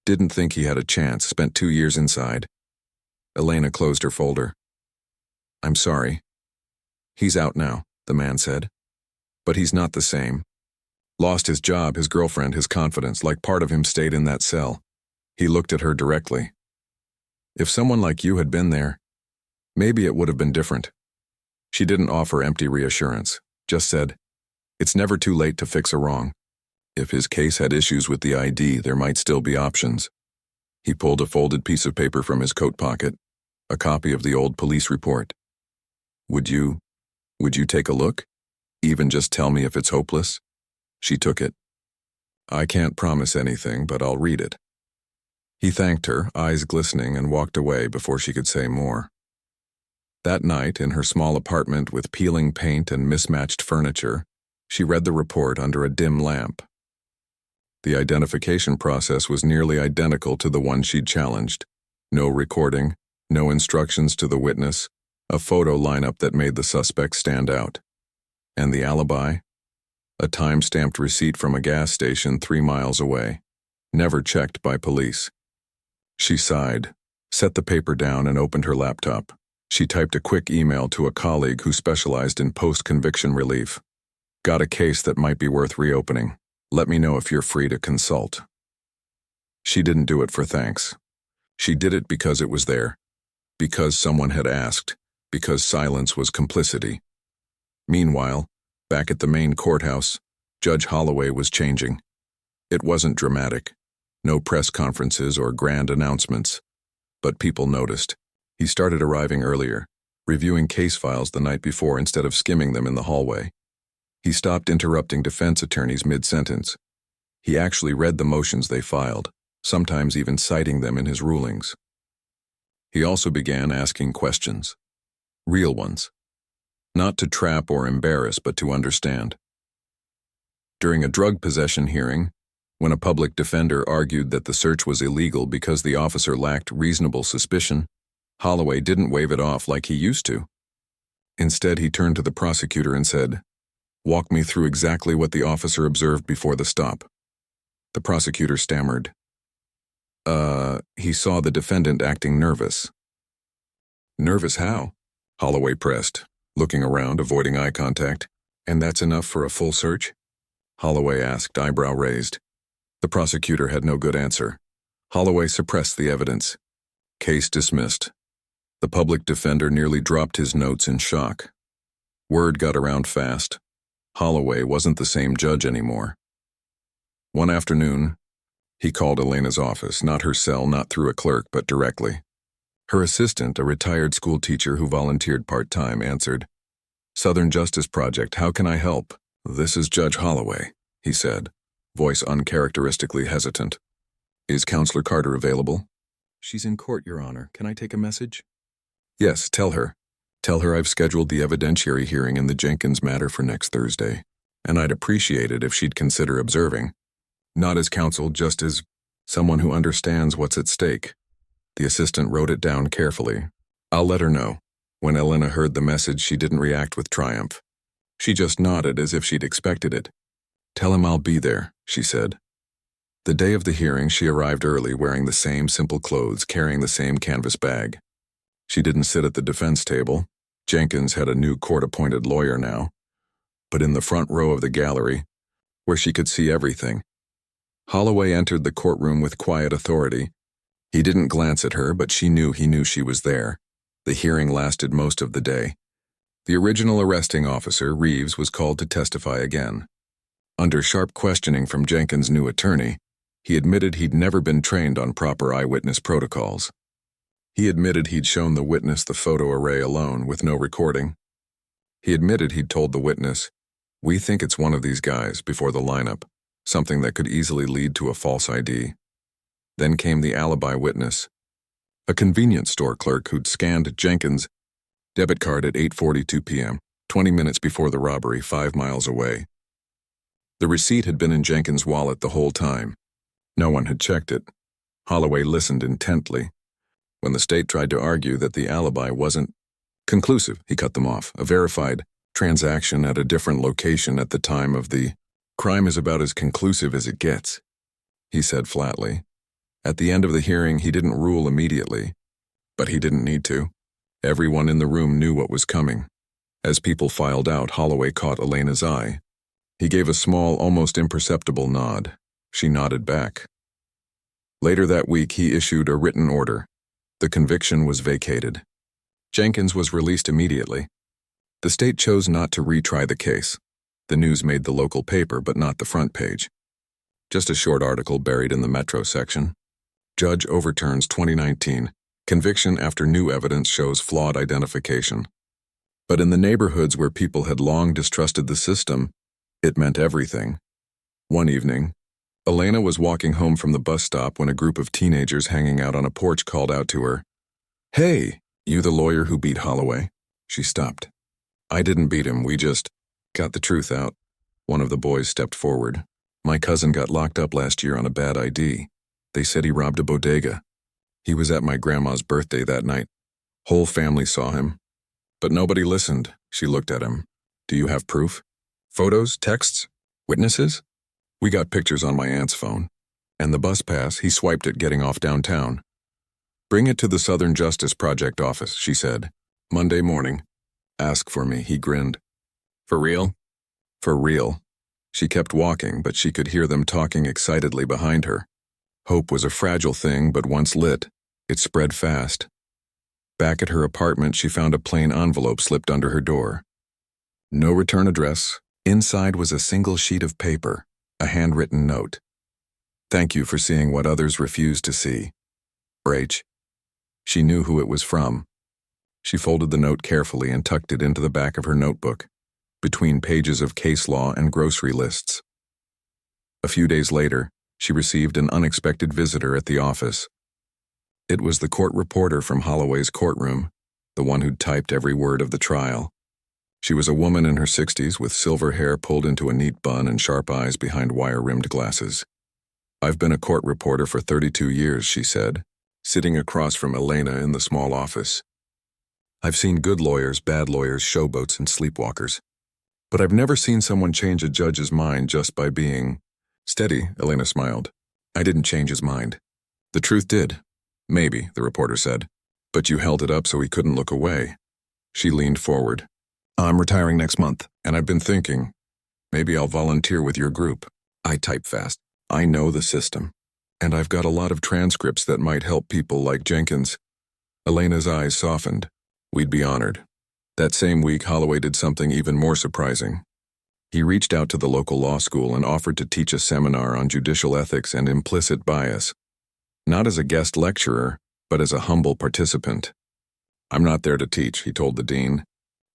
Didn't think he had a chance, spent 2 years inside. Elena closed her folder. "I'm sorry." "He's out now," the man said. "But he's not the same. Lost his job, his girlfriend, his confidence, like part of him stayed in that cell." He looked at her directly. "If someone like you had been there, maybe it would have been different." She didn't offer empty reassurance, just said, "It's never too late to fix a wrong." If his case had issues with the ID, there might still be options. He pulled a folded piece of paper from his coat pocket, a copy of the old police report. Would you take a look? Even just tell me if it's hopeless?" She took it. "I can't promise anything, but I'll read it." He thanked her, eyes glistening, and walked away before she could say more. That night, in her small apartment with peeling paint and mismatched furniture, she read the report under a dim lamp. The identification process was nearly identical to the one she'd challenged. No recording, no instructions to the witness, a photo lineup that made the suspect stand out. And the alibi? A time-stamped receipt from a gas station 3 miles away, never checked by police. She sighed, set the paper down, and opened her laptop. She typed a quick email to a colleague who specialized in post-conviction relief. Got a case that might be worth reopening. Let me know if you're free to consult. She didn't do it for thanks. She did it because it was there, because someone had asked, because silence was complicity. Meanwhile, back at the main courthouse, Judge Holloway was changing. It wasn't dramatic, no press conferences or grand announcements, but people noticed. He started arriving earlier, reviewing case files the night before instead of skimming them in the hallway. He stopped interrupting defense attorneys mid-sentence. He actually read the motions they filed, sometimes even citing them in his rulings. He also began asking questions. Real ones. Not to trap or embarrass, but to understand. During a drug possession hearing, when a public defender argued that the search was illegal because the officer lacked reasonable suspicion, Holloway didn't wave it off like he used to. Instead, he turned to the prosecutor and said, "Walk me through exactly what the officer observed before the stop." The prosecutor stammered. He saw the defendant acting nervous." "Nervous how?" Holloway pressed, looking around, avoiding eye contact. "And that's enough for a full search?" Holloway asked, eyebrow raised. The prosecutor had no good answer. Holloway suppressed the evidence. Case dismissed. The public defender nearly dropped his notes in shock. Word got around fast. Holloway wasn't the same judge anymore. One afternoon, he called Elena's office, not her cell, not through a clerk, but directly. Her assistant, a retired school teacher who volunteered part-time, answered, "Southern Justice Project, how can I help?" "This is Judge Holloway," he said, voice uncharacteristically hesitant. "Is Counselor Carter available?" "She's in court, Your Honor. Can I take a message?" "Yes, tell her. Tell her I've scheduled the evidentiary hearing in the Jenkins matter for next Thursday, and I'd appreciate it if she'd consider observing. Not as counsel, just as someone who understands what's at stake." The assistant wrote it down carefully. "I'll let her know." When Elena heard the message, she didn't react with triumph. She just nodded as if she'd expected it. "Tell him I'll be there," she said. The day of the hearing, she arrived early, wearing the same simple clothes, carrying the same canvas bag. She didn't sit at the defense table. Jenkins had a new court-appointed lawyer now. But in the front row of the gallery, where she could see everything. Holloway entered the courtroom with quiet authority. He didn't glance at her, but he knew she was there. The hearing lasted most of the day. The original arresting officer, Reeves, was called to testify again. Under sharp questioning from Jenkins' new attorney, he admitted he'd never been trained on proper eyewitness protocols. He admitted he'd shown the witness the photo array alone, with no recording. He admitted he'd told the witness, "We think it's one of these guys," before the lineup, something that could easily lead to a false ID. Then came the alibi witness, a convenience store clerk who'd scanned Jenkins' debit card at 8:42 p.m., 20 minutes before the robbery, 5 miles away. The receipt had been in Jenkins' wallet the whole time. No one had checked it. Holloway listened intently. When the state tried to argue that the alibi wasn't conclusive, he cut them off. A verified transaction at a different location at the time of the crime is about as conclusive as it gets, he said flatly. At the end of the hearing, he didn't rule immediately, but he didn't need to. Everyone in the room knew what was coming. As people filed out, Holloway caught Elena's eye. He gave a small, almost imperceptible nod. She nodded back. Later that week, he issued a written order. The conviction was vacated. Jenkins was released immediately. The state chose not to retry the case. The news made the local paper, but not the front page. Just a short article buried in the Metro section. Judge overturns 2019. Conviction after new evidence shows flawed identification. But in the neighborhoods where people had long distrusted the system, it meant everything. One evening, Elena was walking home from the bus stop when a group of teenagers hanging out on a porch called out to her, "Hey, you the lawyer who beat Holloway?" She stopped. "I didn't beat him, we just got the truth out." One of the boys stepped forward. "My cousin got locked up last year on a bad ID. They said he robbed a bodega." He was at my grandma's birthday that night. Whole family saw him. But nobody listened. She looked at him. Do you have proof? Photos, texts, witnesses? We got pictures on my aunt's phone. And the bus pass, he swiped it getting off downtown. Bring it to the Southern Justice Project office, she said. Monday morning. Ask for me, he grinned. For real? For real. She kept walking, but she could hear them talking excitedly behind her. Hope was a fragile thing, but once lit, it spread fast. Back at her apartment, she found a plain envelope slipped under her door. No return address. Inside was a single sheet of paper, a handwritten note. Thank you for seeing what others refuse to see. H. She knew who it was from. She folded the note carefully and tucked it into the back of her notebook, between pages of case law and grocery lists. A few days later, she received an unexpected visitor at the office. It was the court reporter from Holloway's courtroom, the one who'd typed every word of the trial. She was a woman in her 60s with silver hair pulled into a neat bun and sharp eyes behind wire-rimmed glasses. I've been a court reporter for 32 years, she said, sitting across from Elena in the small office. I've seen good lawyers, bad lawyers, showboats, and sleepwalkers. But I've never seen someone change a judge's mind just by being steady, Elena smiled. I didn't change his mind. The truth did. Maybe, the reporter said. But you held it up so he couldn't look away. She leaned forward. I'm retiring next month, and I've been thinking, maybe I'll volunteer with your group. I type fast. I know the system. And I've got a lot of transcripts that might help people like Jenkins. Elena's eyes softened. We'd be honored. That same week, Holloway did something even more surprising. He reached out to the local law school and offered to teach a seminar on judicial ethics and implicit bias. Not as a guest lecturer, but as a humble participant. I'm not there to teach, he told the dean.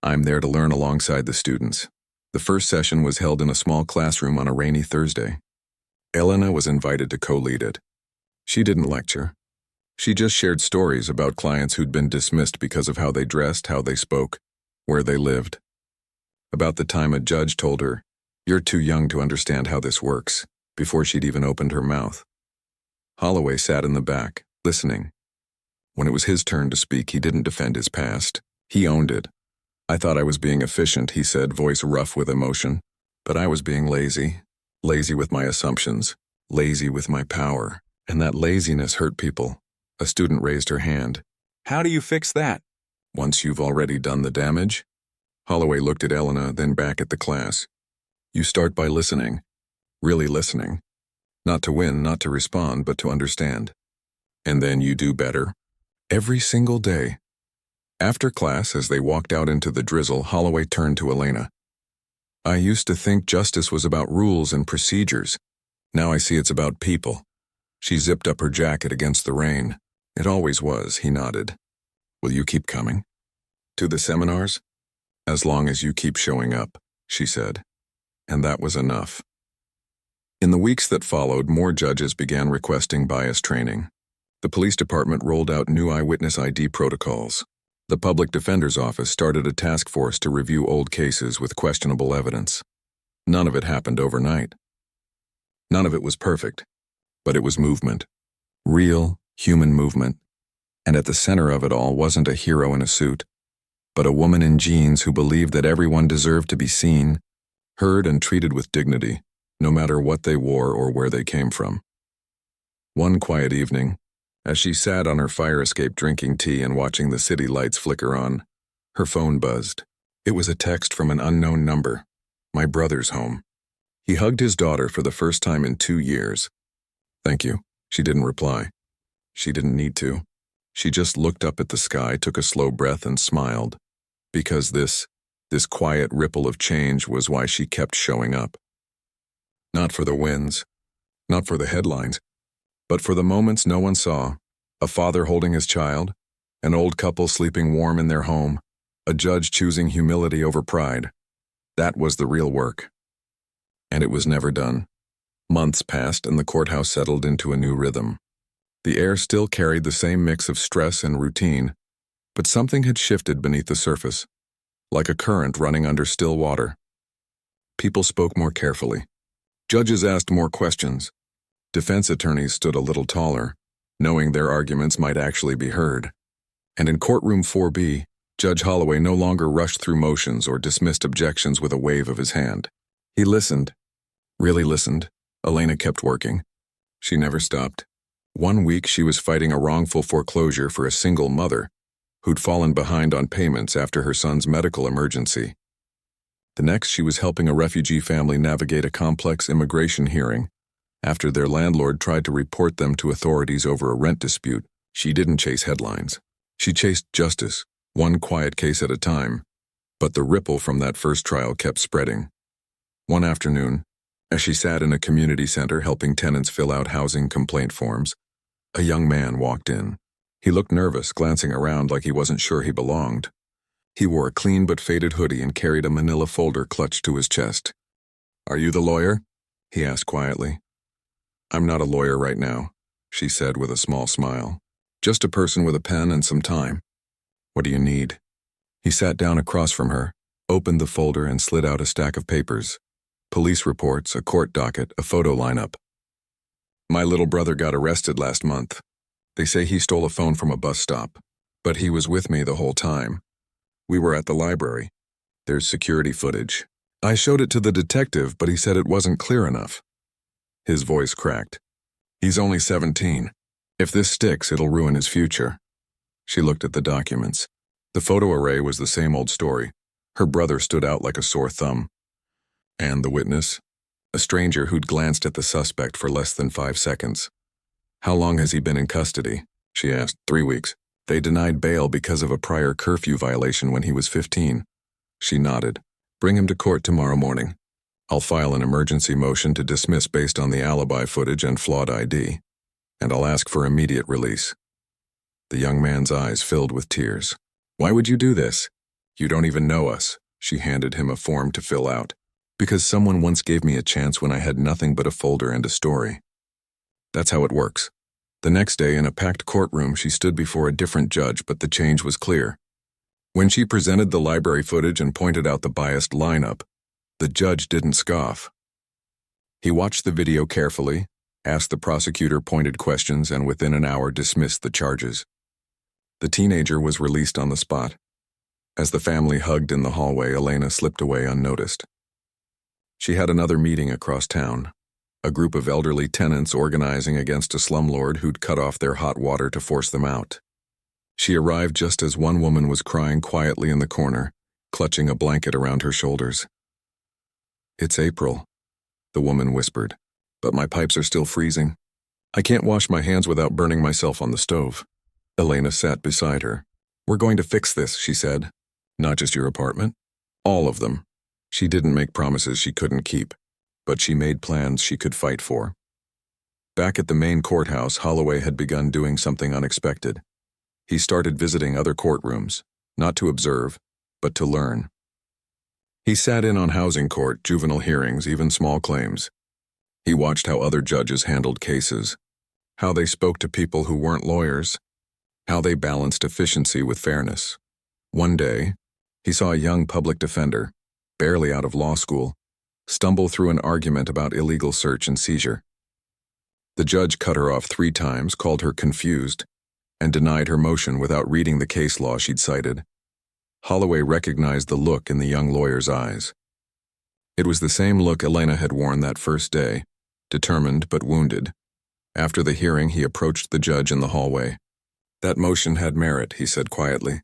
I'm there to learn alongside the students. The first session was held in a small classroom on a rainy Thursday. Elena was invited to co-lead it. She didn't lecture. She just shared stories about clients who'd been dismissed because of how they dressed, how they spoke, where they lived. About the time a judge told her, "You're too young to understand how this works," before she'd even opened her mouth. Holloway sat in the back, listening. When it was his turn to speak, he didn't defend his past. He owned it. I thought I was being efficient, he said, voice rough with emotion. But I was being lazy. Lazy with my assumptions. Lazy with my power. And that laziness hurt people. A student raised her hand. How do you fix that? Once you've already done the damage? Holloway looked at Elena, then back at the class. You start by listening. Really listening. Not to win, not to respond, but to understand. And then you do better. Every single day. After class, as they walked out into the drizzle, Holloway turned to Elena. I used to think justice was about rules and procedures. Now I see it's about people. She zipped up her jacket against the rain. It always was, he nodded. Will you keep coming? To the seminars? As long as you keep showing up, she said. And that was enough. In the weeks that followed, more judges began requesting bias training. The police department rolled out new eyewitness ID protocols. The public defender's office started a task force to review old cases with questionable evidence. None of it happened overnight. None of it was perfect, but it was movement. Real, human movement. And at the center of it all wasn't a hero in a suit, but a woman in jeans who believed that everyone deserved to be seen, heard, and treated with dignity, no matter what they wore or where they came from. One quiet evening, as she sat on her fire escape drinking tea and watching the city lights flicker on, her phone buzzed. It was a text from an unknown number. My brother's home. He hugged his daughter for the first time in 2 years. Thank you. She didn't reply. She didn't need to. She just looked up at the sky, took a slow breath, and smiled. Because this quiet ripple of change was why she kept showing up. Not for the wins, not for the headlines, but for the moments no one saw. A father holding his child, an old couple sleeping warm in their home, a judge choosing humility over pride. That was the real work. And it was never done. Months passed and the courthouse settled into a new rhythm. The air still carried the same mix of stress and routine, but something had shifted beneath the surface, like a current running under still water. People spoke more carefully. Judges asked more questions. Defense attorneys stood a little taller. knowing their arguments might actually be heard. And in courtroom 4B, Judge Holloway no longer rushed through motions or dismissed objections with a wave of his hand. He listened. Really listened. Elena kept working. She never stopped. One week she was fighting a wrongful foreclosure for a single mother who'd fallen behind on payments after her son's medical emergency. The next she was helping a refugee family navigate a complex immigration hearing after their landlord tried to report them to authorities over a rent dispute. She didn't chase headlines. She chased justice, one quiet case at a time. But the ripple from that first trial kept spreading. One afternoon, as she sat in a community center helping tenants fill out housing complaint forms, a young man walked in. He looked nervous, glancing around like he wasn't sure he belonged. He wore a clean but faded hoodie and carried a manila folder clutched to his chest. "Are you the lawyer?" he asked quietly. "I'm not a lawyer right now," she said with a small smile. "Just a person with a pen and some time." "What do you need?" He sat down across from her, opened the folder and slid out a stack of papers. Police reports, a court docket, a photo lineup. "My little brother got arrested last month. They say he stole a phone from a bus stop, but he was with me the whole time. We were at the library. There's security footage. I showed it to the detective, but he said it wasn't clear enough." His voice cracked. "He's only 17. If this sticks, it'll ruin his future." She looked at the documents. The photo array was the same old story. Her brother stood out like a sore thumb. And the witness? A stranger who'd glanced at the suspect for less than 5 seconds. "How long has he been in custody?" she asked. 3 weeks. They denied bail because of a prior curfew violation when he was 15. She nodded. "Bring him to court tomorrow morning. I'll file an emergency motion to dismiss based on the alibi footage and flawed ID. And I'll ask for immediate release." The young man's eyes filled with tears. "Why would you do this?" "You don't even know us." She handed him a form to fill out. "Because someone once gave me a chance when I had nothing but a folder and a story." That's how it works. The next day, in a packed courtroom, she stood before a different judge, but the change was clear. When she presented the library footage and pointed out the biased lineup, the judge didn't scoff. He watched the video carefully, asked the prosecutor pointed questions, and within an hour dismissed the charges. The teenager was released on the spot. As the family hugged in the hallway, Elena slipped away unnoticed. She had another meeting across town. A group of elderly tenants organizing against a slumlord who'd cut off their hot water to force them out. She arrived just as one woman was crying quietly in the corner, clutching a blanket around her shoulders. "It's April," the woman whispered, "but my pipes are still freezing. I can't wash my hands without burning myself on the stove." Elena sat beside her. "We're going to fix this," she said. "Not just your apartment? All of them." She didn't make promises she couldn't keep, but she made plans she could fight for. Back at the main courthouse, Holloway had begun doing something unexpected. He started visiting other courtrooms, not to observe, but to learn. He sat in on housing court, juvenile hearings, even small claims. He watched how other judges handled cases, how they spoke to people who weren't lawyers, how they balanced efficiency with fairness. One day, he saw a young public defender, barely out of law school, stumble through an argument about illegal search and seizure. The judge cut her off 3 times, called her confused, and denied her motion without reading the case law she'd cited. Holloway recognized the look in the young lawyer's eyes. It was the same look Elena had worn that first day, determined but wounded. After the hearing, he approached the judge in the hallway. "That motion had merit," he said quietly.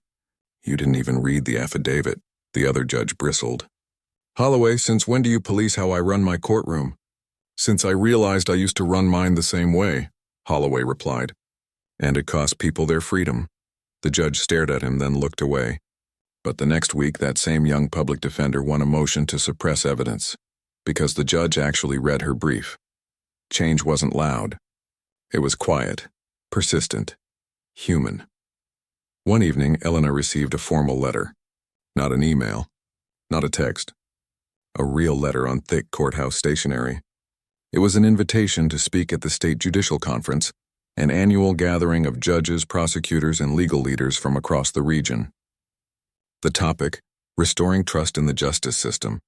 "You didn't even read the affidavit," the other judge bristled. "Holloway, since when do you police how I run my courtroom?" "Since I realized I used to run mine the same way," Holloway replied. "And it cost people their freedom." The judge stared at him, then looked away. But the next week, that same young public defender won a motion to suppress evidence, because the judge actually read her brief. Change wasn't loud. It was quiet, persistent, human. One evening, Elena received a formal letter. Not an email, not a text. A real letter on thick courthouse stationery. It was an invitation to speak at the State Judicial Conference, an annual gathering of judges, prosecutors, and legal leaders from across the region. The topic, restoring trust in the justice system.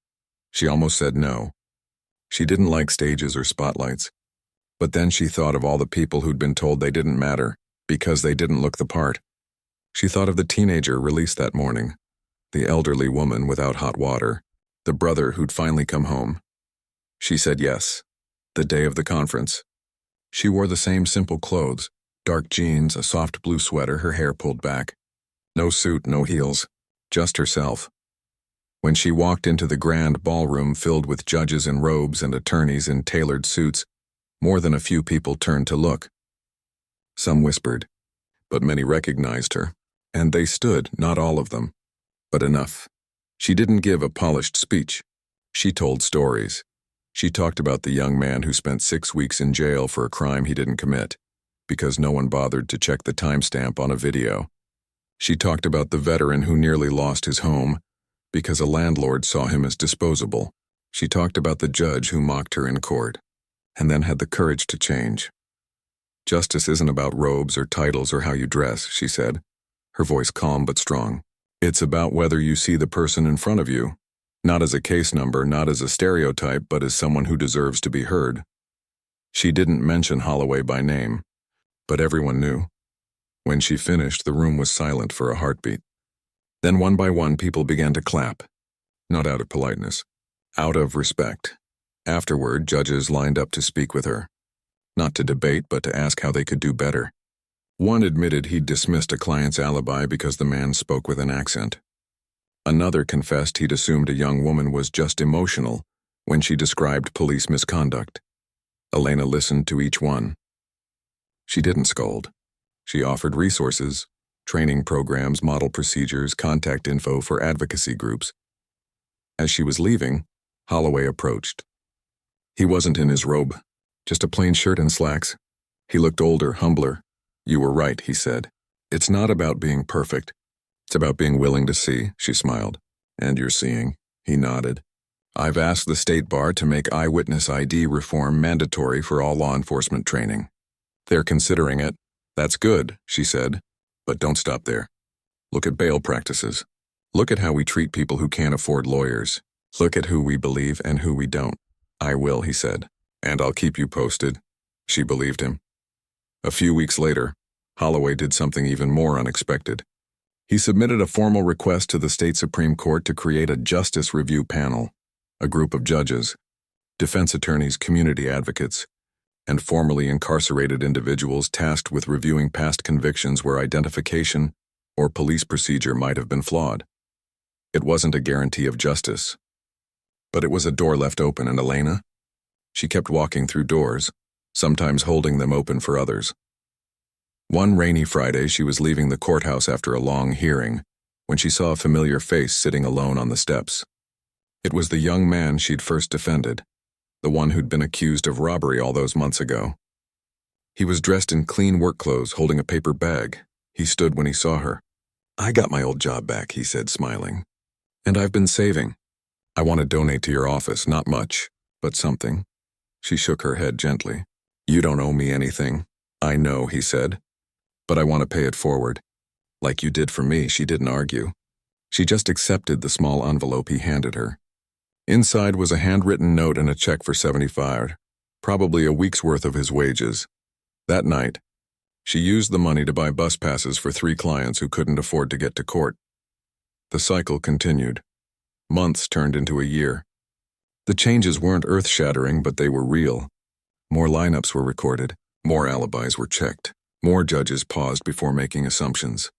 She almost said no. She didn't like stages or spotlights. But then she thought of all the people who'd been told they didn't matter because they didn't look the part. She thought of the teenager released that morning, the elderly woman without hot water, the brother who'd finally come home. She said yes. The day of the conference. She wore the same simple clothes, dark jeans, a soft blue sweater, her hair pulled back. No suit, no heels, just herself. When she walked into the grand ballroom filled with judges in robes and attorneys in tailored suits, more than a few people turned to look. Some whispered, but many recognized her, and they stood, not all of them, but enough. She didn't give a polished speech. She told stories. She talked about the young man who spent 6 weeks in jail for a crime he didn't commit, because no one bothered to check the timestamp on a video. She talked about the veteran who nearly lost his home, because a landlord saw him as disposable. She talked about the judge who mocked her in court, and then had the courage to change. Justice isn't about robes or titles or how you dress, she said, her voice calm but strong. It's about whether you see the person in front of you, not as a case number, not as a stereotype, but as someone who deserves to be heard. She didn't mention Holloway by name, but everyone knew. When she finished, the room was silent for a heartbeat. Then one by one, people began to clap. Not out of politeness, out of respect. Afterward, judges lined up to speak with her. Not to debate, but to ask how they could do better. One admitted he'd dismissed a client's alibi because the man spoke with an accent. Another confessed he'd assumed a young woman was just emotional when she described police misconduct. Elena listened to each one. She didn't scold. She offered resources, training programs, model procedures, contact info for advocacy groups. As she was leaving, Holloway approached. He wasn't in his robe, just a plain shirt and slacks. He looked older, humbler. You were right, he said. It's not about being perfect. It's about being willing to see, she smiled. And you're seeing, he nodded. I've asked the state bar to make eyewitness ID reform mandatory for all law enforcement training. They're considering it. That's good, she said. But don't stop there. Look at bail practices. Look at how we treat people who can't afford lawyers. Look at who we believe and who we don't. I will, he said. And I'll keep you posted. She believed him. A few weeks later, Holloway did something even more unexpected. He submitted a formal request to the state Supreme Court to create a justice review panel, a group of judges, defense attorneys, community advocates, and formerly incarcerated individuals tasked with reviewing past convictions where identification or police procedure might have been flawed. It wasn't a guarantee of justice, but it was a door left open, and Elena? She kept walking through doors, sometimes holding them open for others. One rainy Friday, she was leaving the courthouse after a long hearing when she saw a familiar face sitting alone on the steps. It was the young man she'd first defended, the one who'd been accused of robbery all those months ago. He was dressed in clean work clothes, holding a paper bag. He stood when he saw her. I got my old job back, he said, smiling. And I've been saving. I want to donate to your office, not much, but something. She shook her head gently. You don't owe me anything. I know, he said. But I want to pay it forward. Like you did for me, she didn't argue. She just accepted the small envelope he handed her. Inside was a handwritten note and a check for $75, probably a week's worth of his wages. That night, she used the money to buy bus passes for 3 clients who couldn't afford to get to court. The cycle continued. Months turned into a year. The changes weren't earth-shattering, but they were real. More lineups were recorded. More alibis were checked. More judges paused before making assumptions.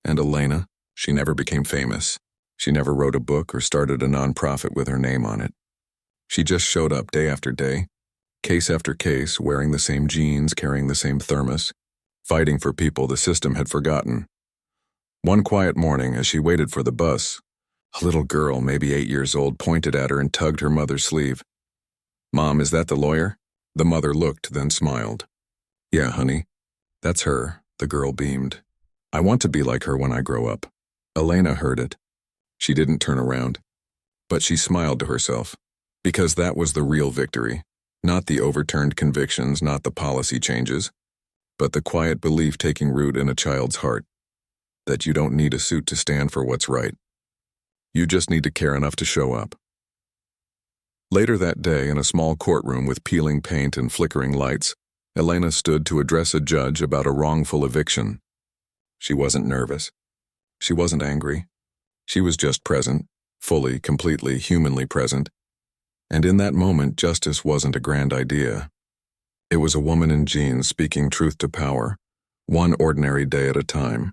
And Elena, she never became famous. She never wrote a book or started a nonprofit with her name on it. She just showed up day after day, case after case, wearing the same jeans, carrying the same thermos, fighting for people the system had forgotten. One quiet morning, as she waited for the bus, a little girl, maybe 8 years old, pointed at her and tugged her mother's sleeve. Mom, is that the lawyer? The mother looked, then smiled. Yeah, honey. That's her, the girl beamed. I want to be like her when I grow up. Elena heard it. She didn't turn around, but she smiled to herself, because that was the real victory, not the overturned convictions, not the policy changes, but the quiet belief taking root in a child's heart, that you don't need a suit to stand for what's right. You just need to care enough to show up. Later that day, in a small courtroom with peeling paint and flickering lights, Elena stood to address a judge about a wrongful eviction. She wasn't nervous. She wasn't angry. She was just present, fully, completely, humanly present. And in that moment, justice wasn't a grand idea. It was a woman in jeans speaking truth to power, one ordinary day at a time.